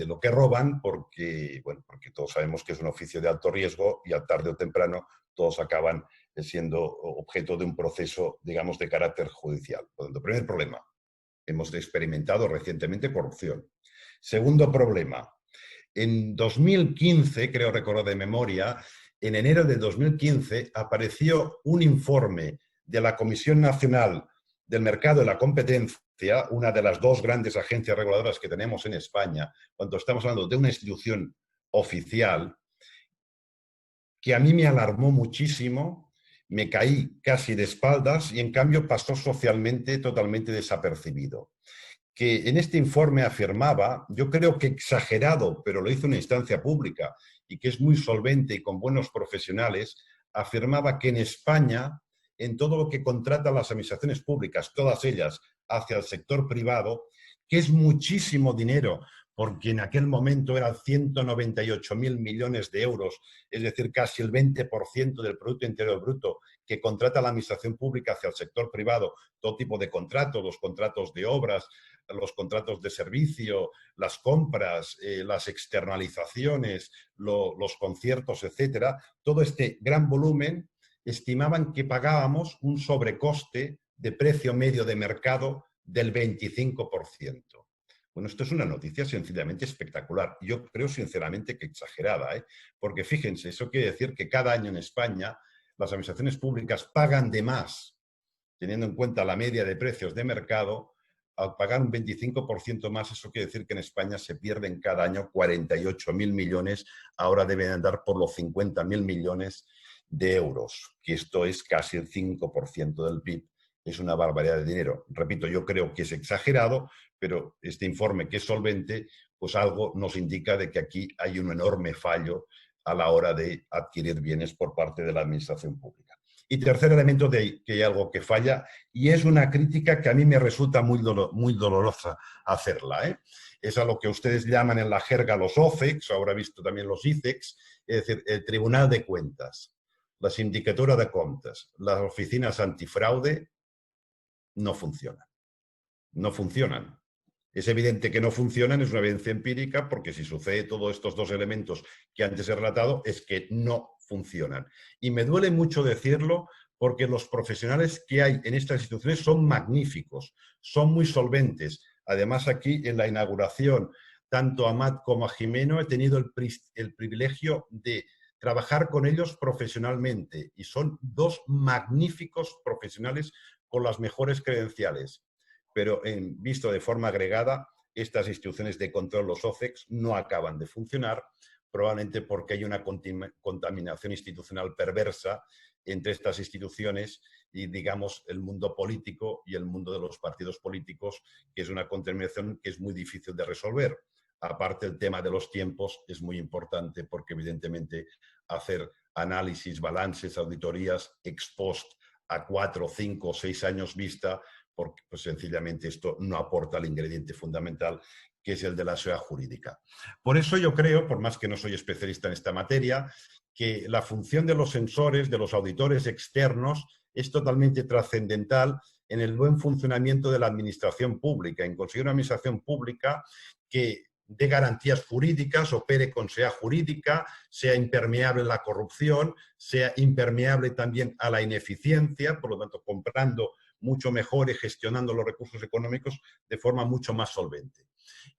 lo que roban, porque todos sabemos que es un oficio de alto riesgo y tarde o temprano todos acaban siendo objeto de un proceso, digamos, de carácter judicial. Por lo tanto, primer problema, hemos experimentado recientemente corrupción. Segundo problema, en 2015, creo recordar de memoria, en enero de 2015 apareció un informe de la Comisión Nacional del Mercado y la Competencia, una de las 2 grandes agencias reguladoras que tenemos en España, cuando estamos hablando de una institución oficial, que a mí me alarmó muchísimo. Me caí casi de espaldas y, en cambio, pasó socialmente totalmente desapercibido. Que en este informe afirmaba, yo creo que exagerado, pero lo hizo una instancia pública y que es muy solvente y con buenos profesionales, afirmaba que en España, en todo lo que contratan las administraciones públicas, todas ellas hacia el sector privado, que es muchísimo dinero, porque en aquel momento eran 198.000 millones de euros, es decir, casi el 20% del Producto Interior Bruto que contrata la administración pública hacia el sector privado, todo tipo de contratos, los contratos de obras, los contratos de servicio, las compras, las externalizaciones, los conciertos, etcétera. Todo este gran volumen estimaban que pagábamos un sobrecoste de precio medio de mercado del 25%. Bueno, esto es una noticia sencillamente espectacular. Yo creo sinceramente que exagerada, ¿eh? Porque fíjense, eso quiere decir que cada año en España las administraciones públicas pagan de más, teniendo en cuenta la media de precios de mercado. Al pagar un 25% más, eso quiere decir que en España se pierden cada año 48.000 millones, ahora deben andar por los 50.000 millones de euros, que esto es casi el 5% del PIB. Es una barbaridad de dinero. Repito, yo creo que es exagerado, pero este informe, que es solvente, pues algo nos indica de que aquí hay un enorme fallo a la hora de adquirir bienes por parte de la administración pública. Y tercer elemento de que hay algo que falla, y es una crítica que a mí me resulta muy dolorosa hacerla, ¿eh? Es a lo que ustedes llaman en la jerga los OCEX, ahora he visto también los ICEX, es decir, el Tribunal de Cuentas, la Sindicatura de Cuentas, las oficinas antifraude, no funcionan. No funcionan. Es evidente que no funcionan, es una evidencia empírica, porque si sucede todos estos dos elementos que antes he relatado, es que no funcionan. Y me duele mucho decirlo, porque los profesionales que hay en estas instituciones son magníficos, son muy solventes. Además, aquí en la inauguración, tanto a Amat como a Jimeno, he tenido el privilegio de trabajar con ellos profesionalmente, y son dos magníficos profesionales con las mejores credenciales. Pero visto de forma agregada, estas instituciones de control, los OCEX, no acaban de funcionar, probablemente porque hay una contaminación institucional perversa entre estas instituciones y, digamos, el mundo político y el mundo de los partidos políticos, que es una contaminación que es muy difícil de resolver. Aparte, el tema de los tiempos es muy importante, porque evidentemente hacer análisis, balances, auditorías ex post a 4, 5 o 6 años vista, porque pues, sencillamente esto no aporta el ingrediente fundamental, que es el de la seguridad jurídica. Por eso yo creo, por más que no soy especialista en esta materia, que la función de los sensores, de los auditores externos, es totalmente trascendental en el buen funcionamiento de la administración pública, en conseguir una administración pública que dé garantías jurídicas, opere con seguridad jurídica, sea impermeable a la corrupción, sea impermeable también a la ineficiencia, por lo tanto, comprando mucho mejor y gestionando los recursos económicos de forma mucho más solvente.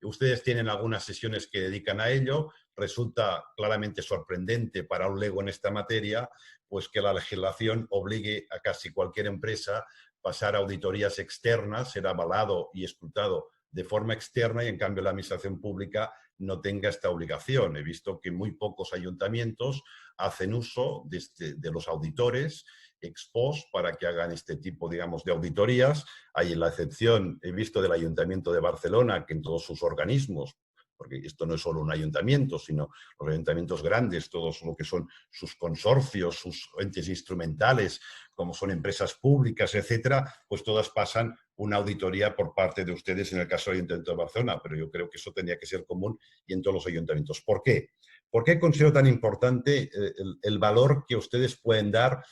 Ustedes tienen algunas sesiones que dedican a ello. Resulta claramente sorprendente para un lego en esta materia, pues que la legislación obligue a casi cualquier empresa a pasar a auditorías externas, ser avalado y escrutado de forma externa, y en cambio la administración pública no tenga esta obligación. He visto que muy pocos ayuntamientos hacen uso de los auditores ex post para que hagan este tipo, digamos, de auditorías. Hay la excepción, he visto, del Ayuntamiento de Barcelona, que en todos sus organismos, porque esto no es solo un ayuntamiento, sino los ayuntamientos grandes, todos lo que son sus consorcios, sus entes instrumentales, como son empresas públicas, etcétera, pues todas pasan una auditoría por parte de ustedes en el caso del Ayuntamiento de Barcelona, pero yo creo que eso tendría que ser común y en todos los ayuntamientos. ¿Por qué? ¿Por qué considero tan importante el valor que ustedes pueden dar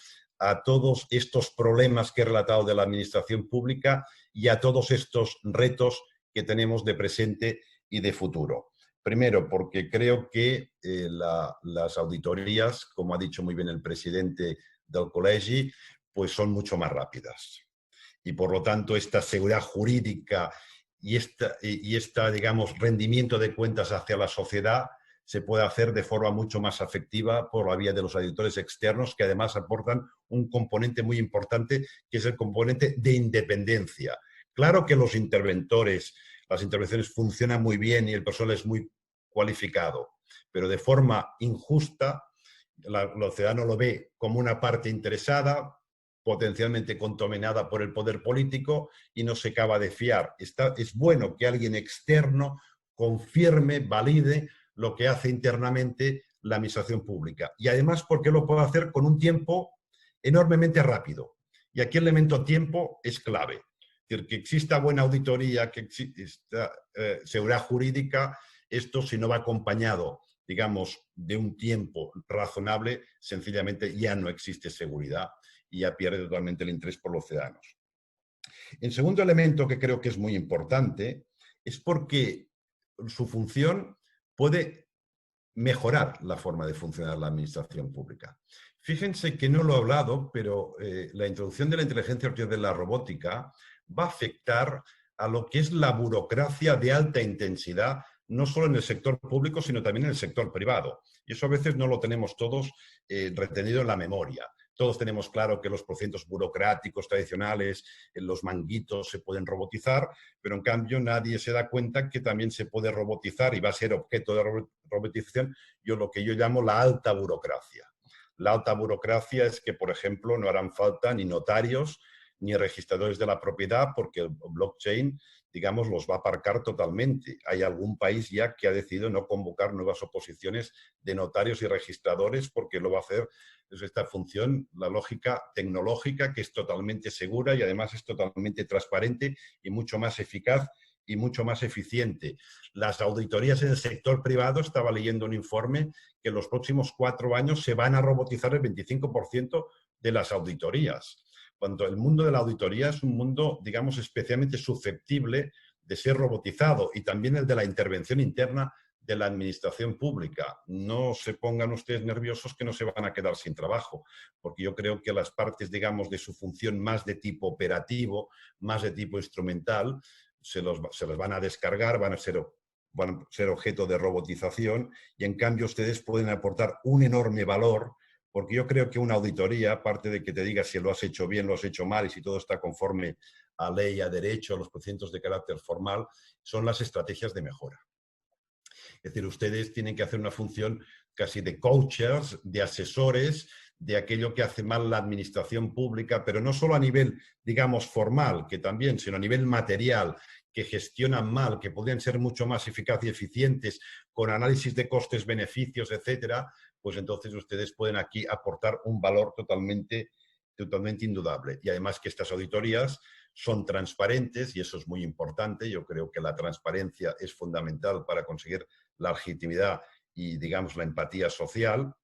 a todos estos problemas que he relatado de la administración pública y a todos estos retos que tenemos de presente y de futuro? Primero, porque creo que las auditorías, como ha dicho muy bien el presidente del Col·legi, pues son mucho más rápidas. Y por lo tanto, esta seguridad jurídica y esta, digamos, rendimiento de cuentas hacia la sociedad se puede hacer de forma mucho más efectiva por la vía de los auditores externos, que además aportan un componente muy importante, que es el componente de independencia. Claro que los interventores, las intervenciones funcionan muy bien y el personal es muy cualificado, pero de forma injusta, el ciudadano lo ve como una parte interesada, potencialmente contaminada por el poder político, y no se acaba de fiar. Es bueno que alguien externo confirme, valide lo que hace internamente la administración pública. Y además porque lo puede hacer con un tiempo enormemente rápido. Y aquí el elemento tiempo es clave. Es decir, que exista buena auditoría, que exista seguridad jurídica, esto si no va acompañado, digamos, de un tiempo razonable, sencillamente ya no existe seguridad y ya pierde totalmente el interés por los ciudadanos. El segundo elemento que creo que es muy importante es porque su función puede mejorar la forma de funcionar la administración pública. Fíjense que no lo he hablado, pero la introducción de la inteligencia artificial de la robótica va a afectar a lo que es la burocracia de alta intensidad, no solo en el sector público, sino también en el sector privado. Y eso a veces no lo tenemos todos retenido en la memoria. Todos tenemos claro que los procedimientos burocráticos tradicionales, los manguitos se pueden robotizar, pero en cambio nadie se da cuenta que también se puede robotizar y va a ser objeto de robotización lo que yo llamo la alta burocracia. La alta burocracia es que, por ejemplo, no harán falta ni notarios ni registradores de la propiedad porque el blockchain, digamos, los va a aparcar totalmente. Hay algún país ya que ha decidido no convocar nuevas oposiciones de notarios y registradores porque lo va a hacer desde esta función, la lógica tecnológica, que es totalmente segura y además es totalmente transparente y mucho más eficaz y mucho más eficiente. Las auditorías en el sector privado, estaba leyendo un informe que en los próximos 4 años se van a robotizar el 25% de las auditorías. Cuando el mundo de la auditoría es un mundo, digamos, especialmente susceptible de ser robotizado y también el de la intervención interna de la administración pública. No se pongan ustedes nerviosos que no se van a quedar sin trabajo, porque yo creo que las partes, digamos, de su función más de tipo operativo, más de tipo instrumental, se les van a descargar, van a ser objeto de robotización y en cambio ustedes pueden aportar un enorme valor. Porque yo creo que una auditoría, aparte de que te diga si lo has hecho bien, lo has hecho mal y si todo está conforme a ley, a derecho, a los procedimientos de carácter formal, son las estrategias de mejora. Es decir, ustedes tienen que hacer una función casi de coaches, de asesores, de aquello que hace mal la administración pública, pero no solo a nivel, digamos, formal, que también, sino a nivel material, que gestionan mal, que podrían ser mucho más eficaces y eficientes, con análisis de costes, beneficios, etcétera, pues entonces ustedes pueden aquí aportar un valor totalmente indudable. Y además que estas auditorías son transparentes y eso es muy importante. Yo creo que la transparencia es fundamental para conseguir la legitimidad y, digamos, la empatía social.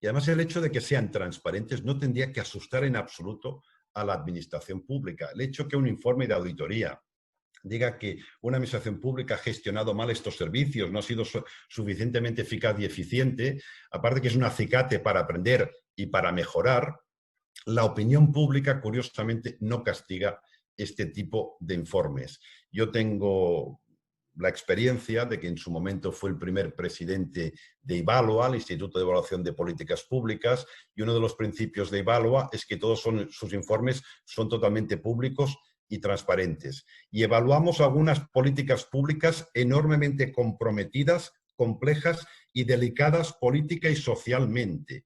Y además el hecho de que sean transparentes no tendría que asustar en absoluto a la administración pública. El hecho que un informe de auditoría diga que una administración pública ha gestionado mal estos servicios, no ha sido suficientemente eficaz y eficiente, aparte que es un acicate para aprender y para mejorar, la opinión pública, curiosamente, no castiga este tipo de informes. Yo tengo la experiencia de que en su momento fue el primer presidente de Ivalua, el Instituto de Evaluación de Políticas Públicas, y uno de los principios de Ivalua es que todos sus informes son totalmente públicos y transparentes. Y evaluamos algunas políticas públicas enormemente comprometidas, complejas y delicadas política y socialmente.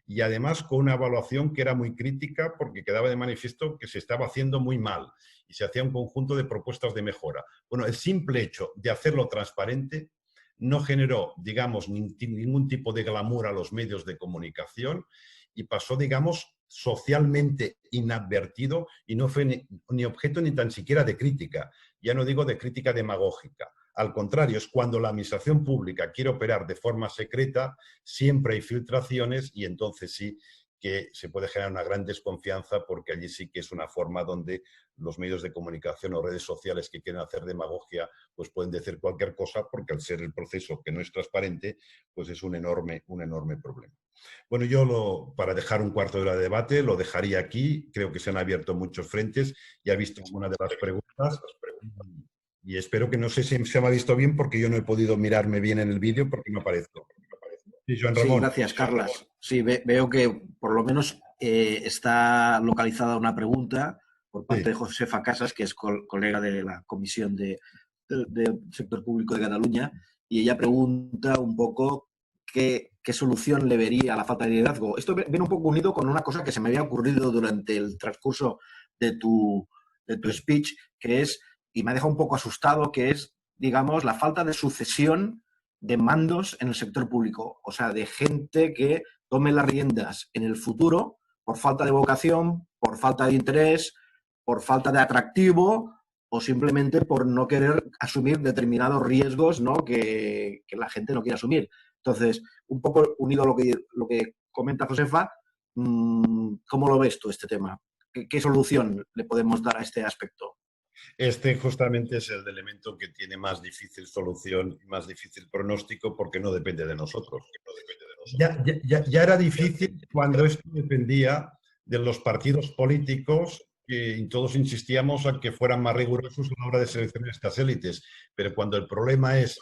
Y además con una evaluación que era muy crítica porque quedaba de manifiesto que se estaba haciendo muy mal y se hacía un conjunto de propuestas de mejora. Bueno, el simple hecho de hacerlo transparente no generó, digamos, ningún tipo de glamour a los medios de comunicación y pasó, digamos, socialmente inadvertido y no fue ni objeto ni tan siquiera de crítica. Ya no digo de crítica demagógica. Al contrario, es cuando la administración pública quiere operar de forma secreta, siempre hay filtraciones y entonces sí que se puede generar una gran desconfianza porque allí sí que es una forma donde los medios de comunicación o redes sociales que quieren hacer demagogia pues pueden decir cualquier cosa porque al ser el proceso que no es transparente pues es un enorme problema. Bueno, yo para dejar un cuarto de hora de debate lo dejaría aquí. Creo que se han abierto muchos frentes. Ya he visto alguna de las preguntas y espero que no sé si se me ha visto bien porque yo no he podido mirarme bien en el vídeo porque no aparezco. Sí, Joan Ramón. Sí, gracias, Carlas. Sí, veo que por lo menos está localizada una pregunta por parte de Josefa Casas, que es colega de la Comisión del Sector Público de Cataluña, y ella pregunta un poco qué solución le vería a la falta de liderazgo. Esto viene un poco unido con una cosa que se me había ocurrido durante el transcurso de tu speech, que es, y me ha dejado un poco asustado, que es, digamos, la falta de sucesión de mandos en el sector público, o sea, de gente que tome las riendas en el futuro por falta de vocación, por falta de interés, por falta de atractivo o simplemente por no querer asumir determinados riesgos, ¿no?, que la gente no quiere asumir. Entonces, un poco unido a lo que comenta Josefa, ¿cómo lo ves tú este tema? ¿Qué solución le podemos dar a este aspecto? Este justamente es el elemento que tiene más difícil solución y más difícil pronóstico porque no depende de nosotros. Ya era difícil cuando esto dependía de los partidos políticos y todos insistíamos a que fueran más rigurosos a la hora de seleccionar estas élites, pero cuando el problema es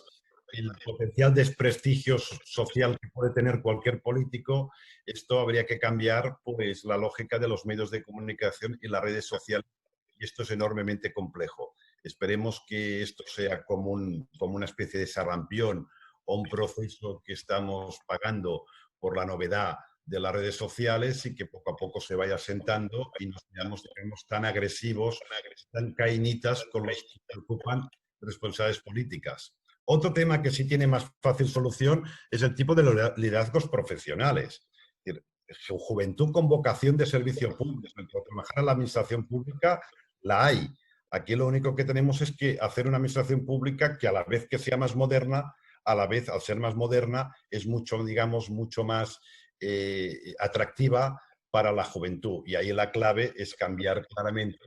el potencial desprestigio social que puede tener cualquier político, esto habría que cambiar pues, la lógica de los medios de comunicación y las redes sociales, y esto es enormemente complejo. Esperemos que esto sea como una especie de sarampión o un proceso que estamos pagando por la novedad de las redes sociales y que poco a poco se vaya sentando y nos veamos tan agresivos, tan cainitas con los que ocupan responsabilidades políticas. Otro tema que sí tiene más fácil solución es el tipo de liderazgos profesionales. Es decir, juventud con vocación de servicio público, para trabajar en la administración pública, la hay. Aquí lo único que tenemos es que hacer una administración pública que a la vez que sea más moderna, a la vez, al ser más moderna, es mucho, digamos, mucho más atractiva para la juventud. Y ahí la clave es cambiar claramente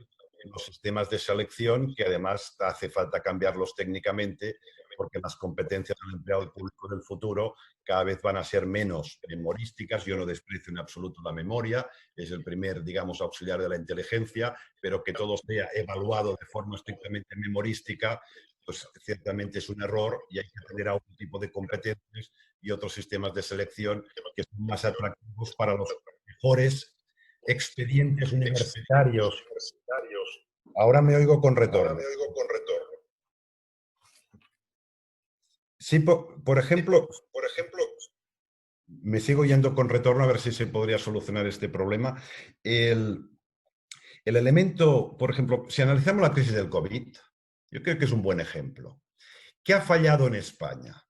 los sistemas de selección, que además hace falta cambiarlos técnicamente, porque las competencias del empleado público del futuro cada vez van a ser menos memorísticas. Yo no desprecio en absoluto la memoria, es el primer, digamos, auxiliar de la inteligencia, pero que todo sea evaluado de forma estrictamente memorística, pues ciertamente es un error y hay que tener algún tipo de competencias y otros sistemas de selección que son más atractivos para los mejores expedientes universitarios. Ahora me oigo con retorno. Sí, por ejemplo, me sigo yendo con retorno a ver si se podría solucionar este problema. El elemento, por ejemplo, si analizamos la crisis del COVID, yo creo que es un buen ejemplo. ¿Qué ha fallado en España?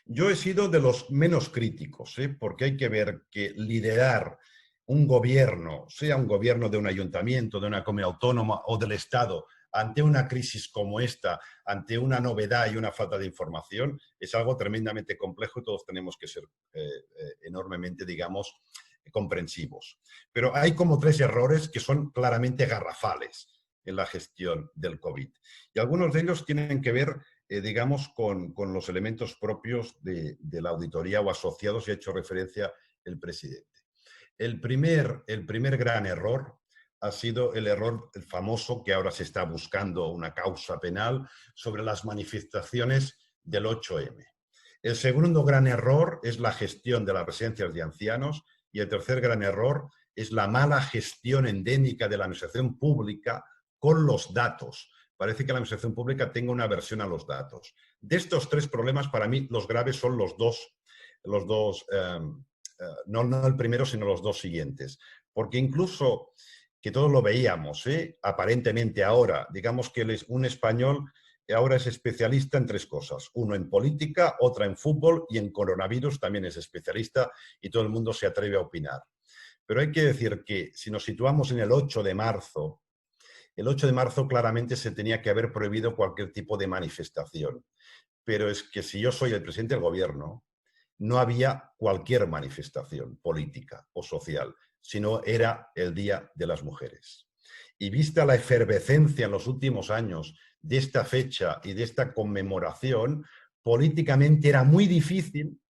Yo he sido de los menos críticos, porque hay que ver que liderar un gobierno, sea un gobierno de un ayuntamiento, de una comunidad autónoma o del Estado, ante una crisis como esta, ante una novedad y una falta de información, es algo tremendamente complejo y todos tenemos que ser enormemente, digamos, comprensivos. Pero hay como 3 errores que son claramente garrafales en la gestión del COVID. Y algunos de ellos tienen que ver, digamos, con los elementos propios de la auditoría o asociados, y ha hecho referencia el presidente. El primer gran error ha sido el error famoso que ahora se está buscando una causa penal sobre las manifestaciones del 8M. El segundo gran error es la gestión de las residencias de ancianos y el tercer gran error es la mala gestión endémica de la administración pública con los datos. Parece que la administración pública tenga una aversión a los datos. De estos 3 problemas, para mí, los graves son los dos no el primero, sino los 2 siguientes. Porque incluso, que todos lo veíamos, aparentemente ahora, digamos que un español ahora es especialista en 3 cosas. Uno en política, otra en fútbol y en coronavirus también es especialista y todo el mundo se atreve a opinar. Pero hay que decir que si nos situamos en el 8 de marzo, el 8 de marzo claramente se tenía que haber prohibido cualquier tipo de manifestación. Pero es que si yo soy el presidente del gobierno, no había cualquier manifestación política o social, sino era el Día de las Mujeres. Y vista la efervescencia en los últimos años de esta fecha y de esta conmemoración, políticamente era muy difícil,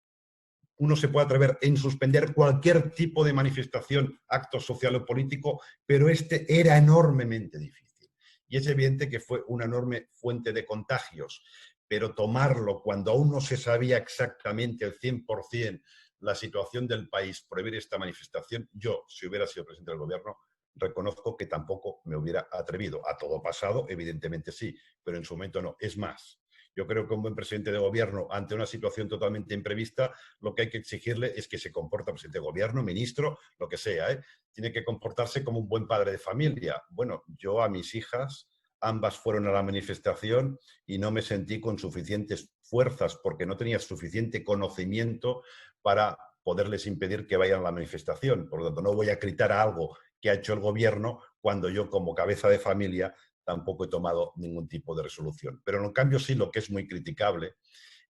uno se puede atrever en suspender cualquier tipo de manifestación, acto social o político, pero este era enormemente difícil. Y es evidente que fue una enorme fuente de contagios. Pero tomarlo cuando aún no se sabía exactamente al 100% la situación del país, prohibir esta manifestación, yo, si hubiera sido presidente del gobierno, reconozco que tampoco me hubiera atrevido. A todo pasado, evidentemente sí, pero en su momento no. Es más, yo creo que un buen presidente de gobierno, ante una situación totalmente imprevista, lo que hay que exigirle es que se comporte presidente de gobierno, ministro, lo que sea, tiene que comportarse como un buen padre de familia. Bueno, yo a mis hijas, ambas fueron a la manifestación y no me sentí con suficientes fuerzas porque no tenía suficiente conocimiento para poderles impedir que vayan a la manifestación. Por lo tanto, no voy a criticar algo que ha hecho el gobierno cuando yo, como cabeza de familia, tampoco he tomado ningún tipo de resolución. Pero en cambio sí, lo que es muy criticable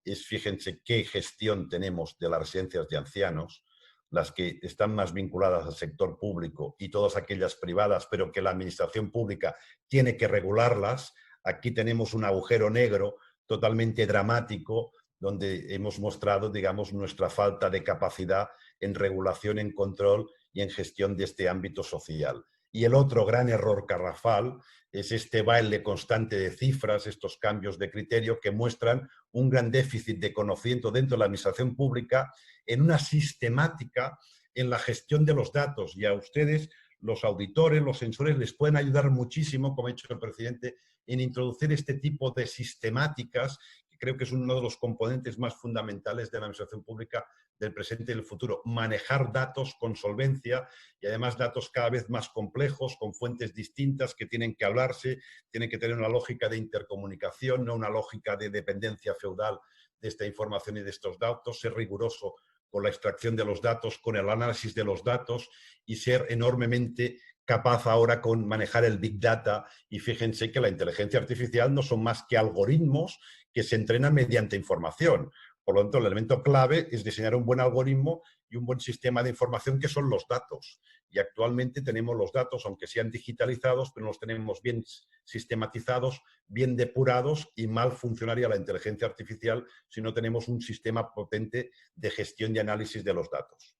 es, fíjense, qué gestión tenemos de las residencias de ancianos, las que están más vinculadas al sector público y todas aquellas privadas, pero que la administración pública tiene que regularlas. Aquí tenemos un agujero negro totalmente dramático donde hemos mostrado, digamos, nuestra falta de capacidad en regulación, en control y en gestión de este ámbito social. Y el otro gran error garrafal es este baile constante de cifras, estos cambios de criterio que muestran un gran déficit de conocimiento dentro de la administración pública en una sistemática en la gestión de los datos. Y a ustedes, los auditores, los sensores, les pueden ayudar muchísimo, como ha dicho el presidente, en introducir este tipo de sistemáticas, que creo que es uno de los componentes más fundamentales de la administración pública del presente y del futuro. Manejar datos con solvencia y además datos cada vez más complejos, con fuentes distintas que tienen que hablarse, tienen que tener una lógica de intercomunicación, no una lógica de dependencia feudal de esta información y de estos datos, ser riguroso con la extracción de los datos, con el análisis de los datos y ser enormemente capaz ahora con manejar el Big Data. Y fíjense que la inteligencia artificial no son más que algoritmos que se entrenan mediante información. Por lo tanto, el elemento clave es diseñar un buen algoritmo y un buen sistema de información que son los datos. Y actualmente tenemos los datos, aunque sean digitalizados, pero los tenemos bien sistematizados, bien depurados y mal funcionaría la inteligencia artificial si no tenemos un sistema potente de gestión y análisis de los datos.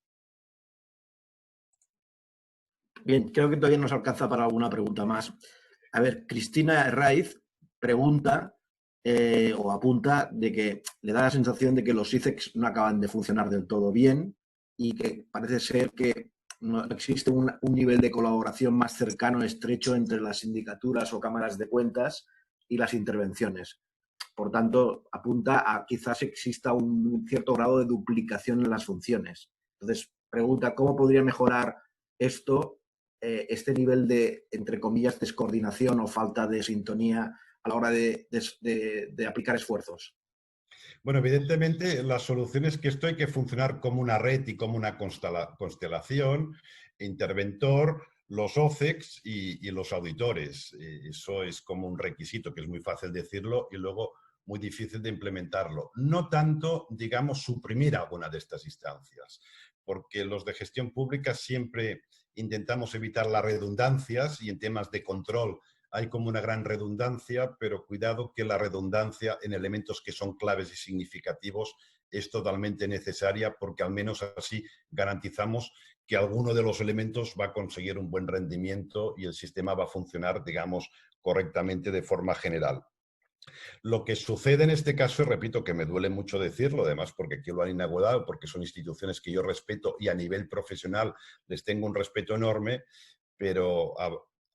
Bien, creo que todavía nos alcanza para alguna pregunta más. A ver, Cristina Herraiz pregunta o apunta de que le da la sensación de que los ICEX no acaban de funcionar del todo bien y que parece ser que no existe un nivel de colaboración más cercano, estrecho entre las sindicaturas o cámaras de cuentas y las intervenciones. Por tanto, apunta a quizás exista un cierto grado de duplicación en las funciones. Entonces, pregunta, ¿cómo podría mejorar esto, este nivel de, entre comillas, descoordinación o falta de sintonía a la hora de aplicar esfuerzos? Bueno, evidentemente la solución es que esto hay que funcionar como una red y como una constelación, interventor, los OCEX y los auditores. Eso es como un requisito que es muy fácil decirlo y luego muy difícil de implementarlo. No tanto, digamos, suprimir alguna de estas instancias, porque los de gestión pública siempre intentamos evitar las redundancias y en temas de control hay como una gran redundancia, pero cuidado que la redundancia en elementos que son claves y significativos es totalmente necesaria porque al menos así garantizamos que alguno de los elementos va a conseguir un buen rendimiento y el sistema va a funcionar, digamos, correctamente de forma general. Lo que sucede en este caso, y repito que me duele mucho decirlo, además porque aquí lo han inaugurado, porque son instituciones que yo respeto y a nivel profesional les tengo un respeto enorme, pero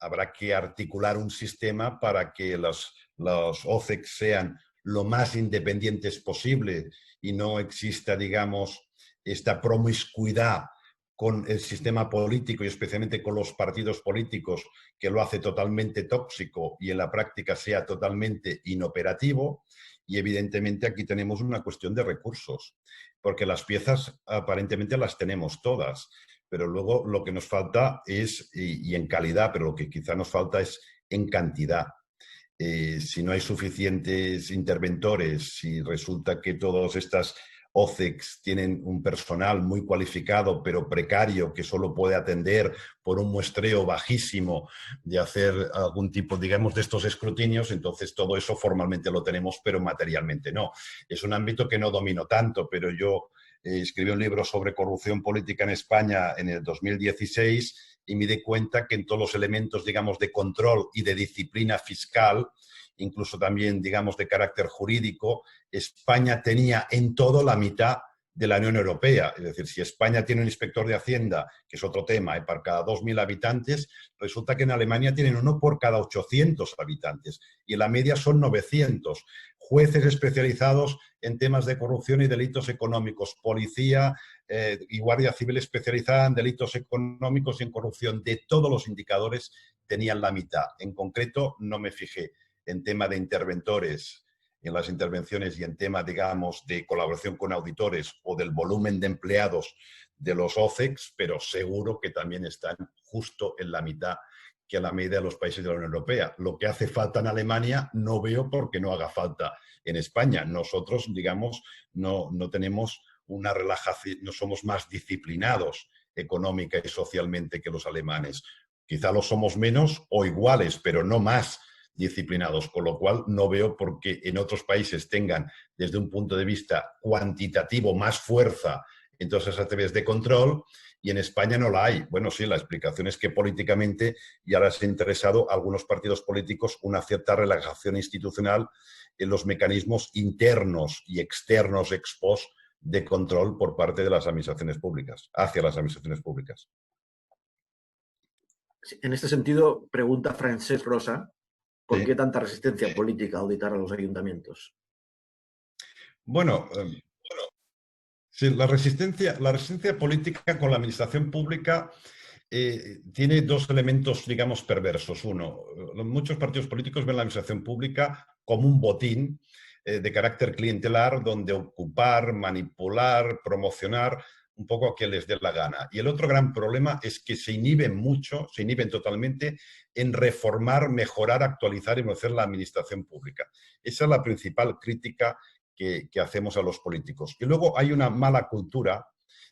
habrá que articular un sistema para que los OCEX sean lo más independientes posible y no exista, digamos, esta promiscuidad con el sistema político y especialmente con los partidos políticos que lo hace totalmente tóxico y en la práctica sea totalmente inoperativo. Y evidentemente aquí tenemos una cuestión de recursos, porque las piezas aparentemente las tenemos todas. Pero luego lo que nos falta es, y en calidad, pero lo que quizá nos falta es en cantidad. Si no hay suficientes interventores, si resulta que todas estas OCEX tienen un personal muy cualificado, pero precario, que solo puede atender por un muestreo bajísimo de hacer algún tipo, digamos, de estos escrutinios, entonces todo eso formalmente lo tenemos, pero materialmente no. Es un ámbito que no domino tanto, pero yo escribí un libro sobre corrupción política en España en el 2016 y me di cuenta que en todos los elementos, digamos, de control y de disciplina fiscal, incluso también, digamos, de carácter jurídico, España tenía en todo la mitad de la Unión Europea. Es decir, si España tiene un inspector de Hacienda, que es otro tema, para cada 2.000 habitantes, resulta que en Alemania tienen uno por cada 800 habitantes y la media son 900. Jueces especializados en temas de corrupción y delitos económicos, policía y guardia civil especializada en delitos económicos y en corrupción. De todos los indicadores tenían la mitad. En concreto, no me fijé en tema de interventores, en las intervenciones y en tema, digamos, de colaboración con auditores o del volumen de empleados de los OCEX, pero seguro que también están justo en la mitad que a la media de los países de la Unión Europea. Lo que hace falta en Alemania no veo por qué no haga falta en España. Nosotros, digamos, no tenemos una relajación, no somos más disciplinados económica y socialmente que los alemanes. Quizá lo somos menos o iguales, pero no más disciplinados, con lo cual no veo por qué en otros países tengan desde un punto de vista cuantitativo más fuerza entonces a través de control, y en España no la hay. Bueno, sí, la explicación es que políticamente ya les ha interesado a algunos partidos políticos una cierta relajación institucional en los mecanismos internos y externos ex post de control por parte de las administraciones públicas, hacia las administraciones públicas. En este sentido, pregunta Francesc Rosa, ¿por Sí. qué tanta resistencia política a auditar a los ayuntamientos? Bueno, sí, la resistencia política con la administración pública tiene dos elementos, digamos, perversos. Uno, muchos partidos políticos ven la administración pública como un botín de carácter clientelar donde ocupar, manipular, promocionar un poco a que les dé la gana. Y el otro gran problema es que se inhiben mucho, se inhiben totalmente en reformar, mejorar, actualizar y mover la administración pública. Esa es la principal crítica que hacemos a los políticos. Y luego hay una mala cultura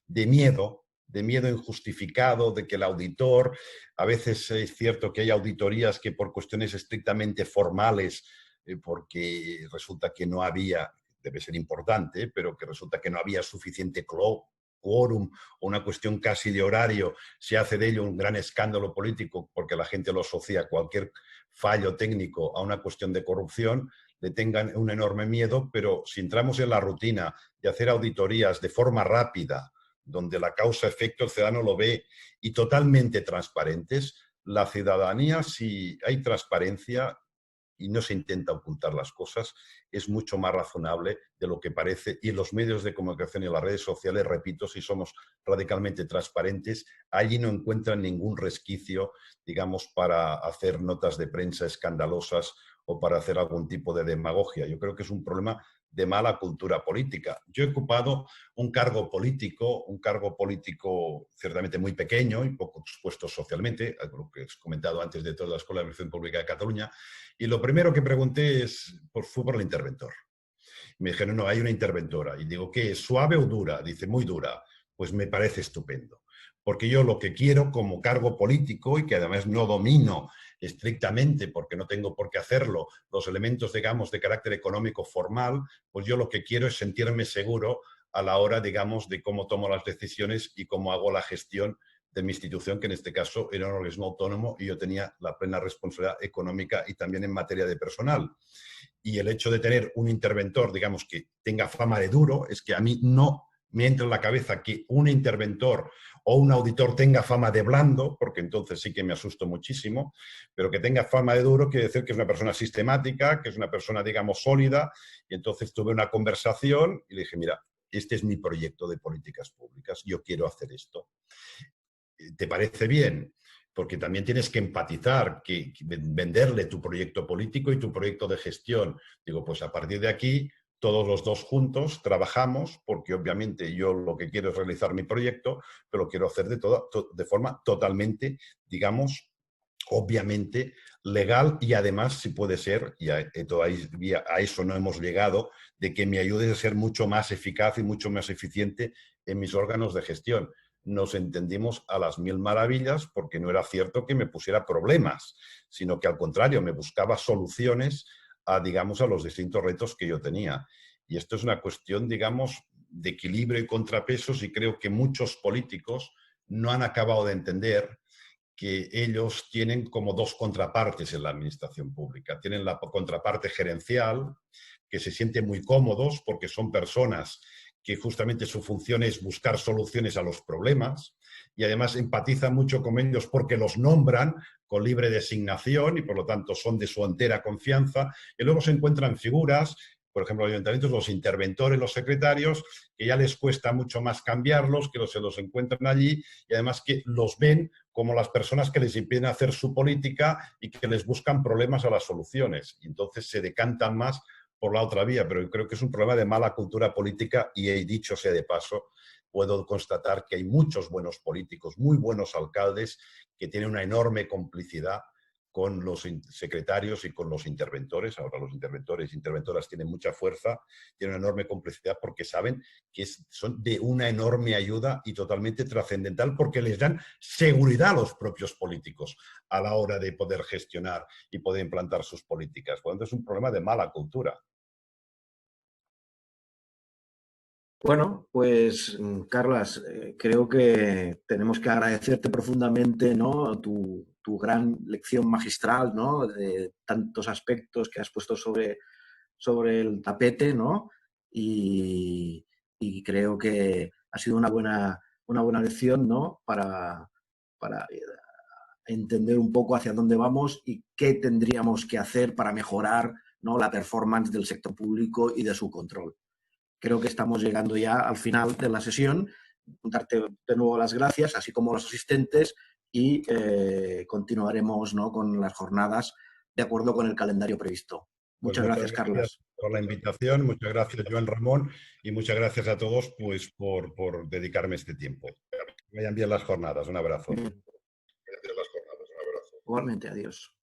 de miedo injustificado, de que el auditor, a veces es cierto que hay auditorías que por cuestiones estrictamente formales, porque resulta que no había, debe ser importante, pero que resulta que no había suficiente quórum o una cuestión casi de horario, se hace de ello un gran escándalo político porque la gente lo asocia a cualquier fallo técnico a una cuestión de corrupción, le tengan un enorme miedo, pero si entramos en la rutina de hacer auditorías de forma rápida, donde la causa-efecto el ciudadano lo ve y totalmente transparentes, la ciudadanía, si hay transparencia y no se intenta ocultar las cosas, es mucho más razonable de lo que parece. Y en los medios de comunicación y las redes sociales, repito, si somos radicalmente transparentes, allí no encuentran ningún resquicio, digamos, para hacer notas de prensa escandalosas o para hacer algún tipo de demagogia. Yo creo que es un problema de mala cultura política. Yo he ocupado un cargo político ciertamente muy pequeño y poco expuesto socialmente, lo que he comentado antes de toda la Escuela de Administración Pública de Cataluña, y lo primero que pregunté fue por el interventor. Me dijeron, no, hay una interventora. Y digo, ¿qué es? ¿Suave o dura? Dice, muy dura. Pues me parece estupendo. Porque yo lo que quiero como cargo político, y que además no domino estrictamente, porque no tengo por qué hacerlo, los elementos, digamos, de carácter económico formal, pues yo lo que quiero es sentirme seguro a la hora, digamos, de cómo tomo las decisiones y cómo hago la gestión de mi institución, que en este caso era un organismo autónomo y yo tenía la plena responsabilidad económica y también en materia de personal. Y el hecho de tener un interventor, digamos, que tenga fama de duro, es que a mí no me entra en la cabeza que un interventor o un auditor tenga fama de blando, porque entonces sí que me asusto muchísimo, pero que tenga fama de duro quiere decir que es una persona sistemática, que es una persona, digamos, sólida. Y entonces tuve una conversación y le dije, mira, este es mi proyecto de políticas públicas, yo quiero hacer esto. ¿Te parece bien? Porque también tienes que empatizar, que venderle tu proyecto político y tu proyecto de gestión. Digo, pues a partir de aquí, todos los dos juntos trabajamos, porque obviamente yo lo que quiero es realizar mi proyecto, pero lo quiero hacer de forma totalmente, digamos, obviamente legal y además, si puede ser, y todavía a eso no hemos llegado, de que me ayude a ser mucho más eficaz y mucho más eficiente en mis órganos de gestión. Nos entendimos a las mil maravillas porque no era cierto que me pusiera problemas, sino que al contrario, me buscaba soluciones digamos, a los distintos retos que yo tenía. Y esto es una cuestión, digamos, de equilibrio y contrapesos, y creo que muchos políticos no han acabado de entender que ellos tienen como dos contrapartes en la administración pública. Tienen la contraparte gerencial, que se sienten muy cómodos porque son personas que justamente su función es buscar soluciones a los problemas, y además empatizan mucho con ellos porque los nombran con libre designación y por lo tanto son de su entera confianza. Y luego se encuentran figuras, por ejemplo, los ayuntamientos, los interventores, los secretarios, que ya les cuesta mucho más cambiarlos, que se los encuentran allí y además que los ven como las personas que les impiden hacer su política y que les buscan problemas a las soluciones. Y entonces se decantan más por la otra vía, pero yo creo que es un problema de mala cultura política y he dicho sea de paso, puedo constatar que hay muchos buenos políticos, muy buenos alcaldes que tienen una enorme complicidad con los secretarios y con los interventores. Ahora los interventores e interventoras tienen mucha fuerza, tienen una enorme complicidad porque saben que son de una enorme ayuda y totalmente trascendental porque les dan seguridad a los propios políticos a la hora de poder gestionar y poder implantar sus políticas. Por lo tanto, es un problema de mala cultura. Bueno, pues Carlas, creo que tenemos que agradecerte profundamente, ¿no?, tu gran lección magistral, ¿no?, de tantos aspectos que has puesto sobre el tapete, ¿no? Y creo que ha sido una buena lección, ¿no?, para entender un poco hacia dónde vamos y qué tendríamos que hacer para mejorar, ¿no?, la performance del sector público y de su control. Creo que estamos llegando ya al final de la sesión. Darte de nuevo las gracias, así como a los asistentes, y continuaremos, ¿no?, con las jornadas de acuerdo con el calendario previsto. Pues Muchas gracias, Carlas. por la invitación, muchas gracias, Joan Ramón, y muchas gracias a todos pues, por dedicarme este tiempo. Que vayan bien las jornadas. Un abrazo. Bien. Gracias las jornadas. Un abrazo. Igualmente, adiós.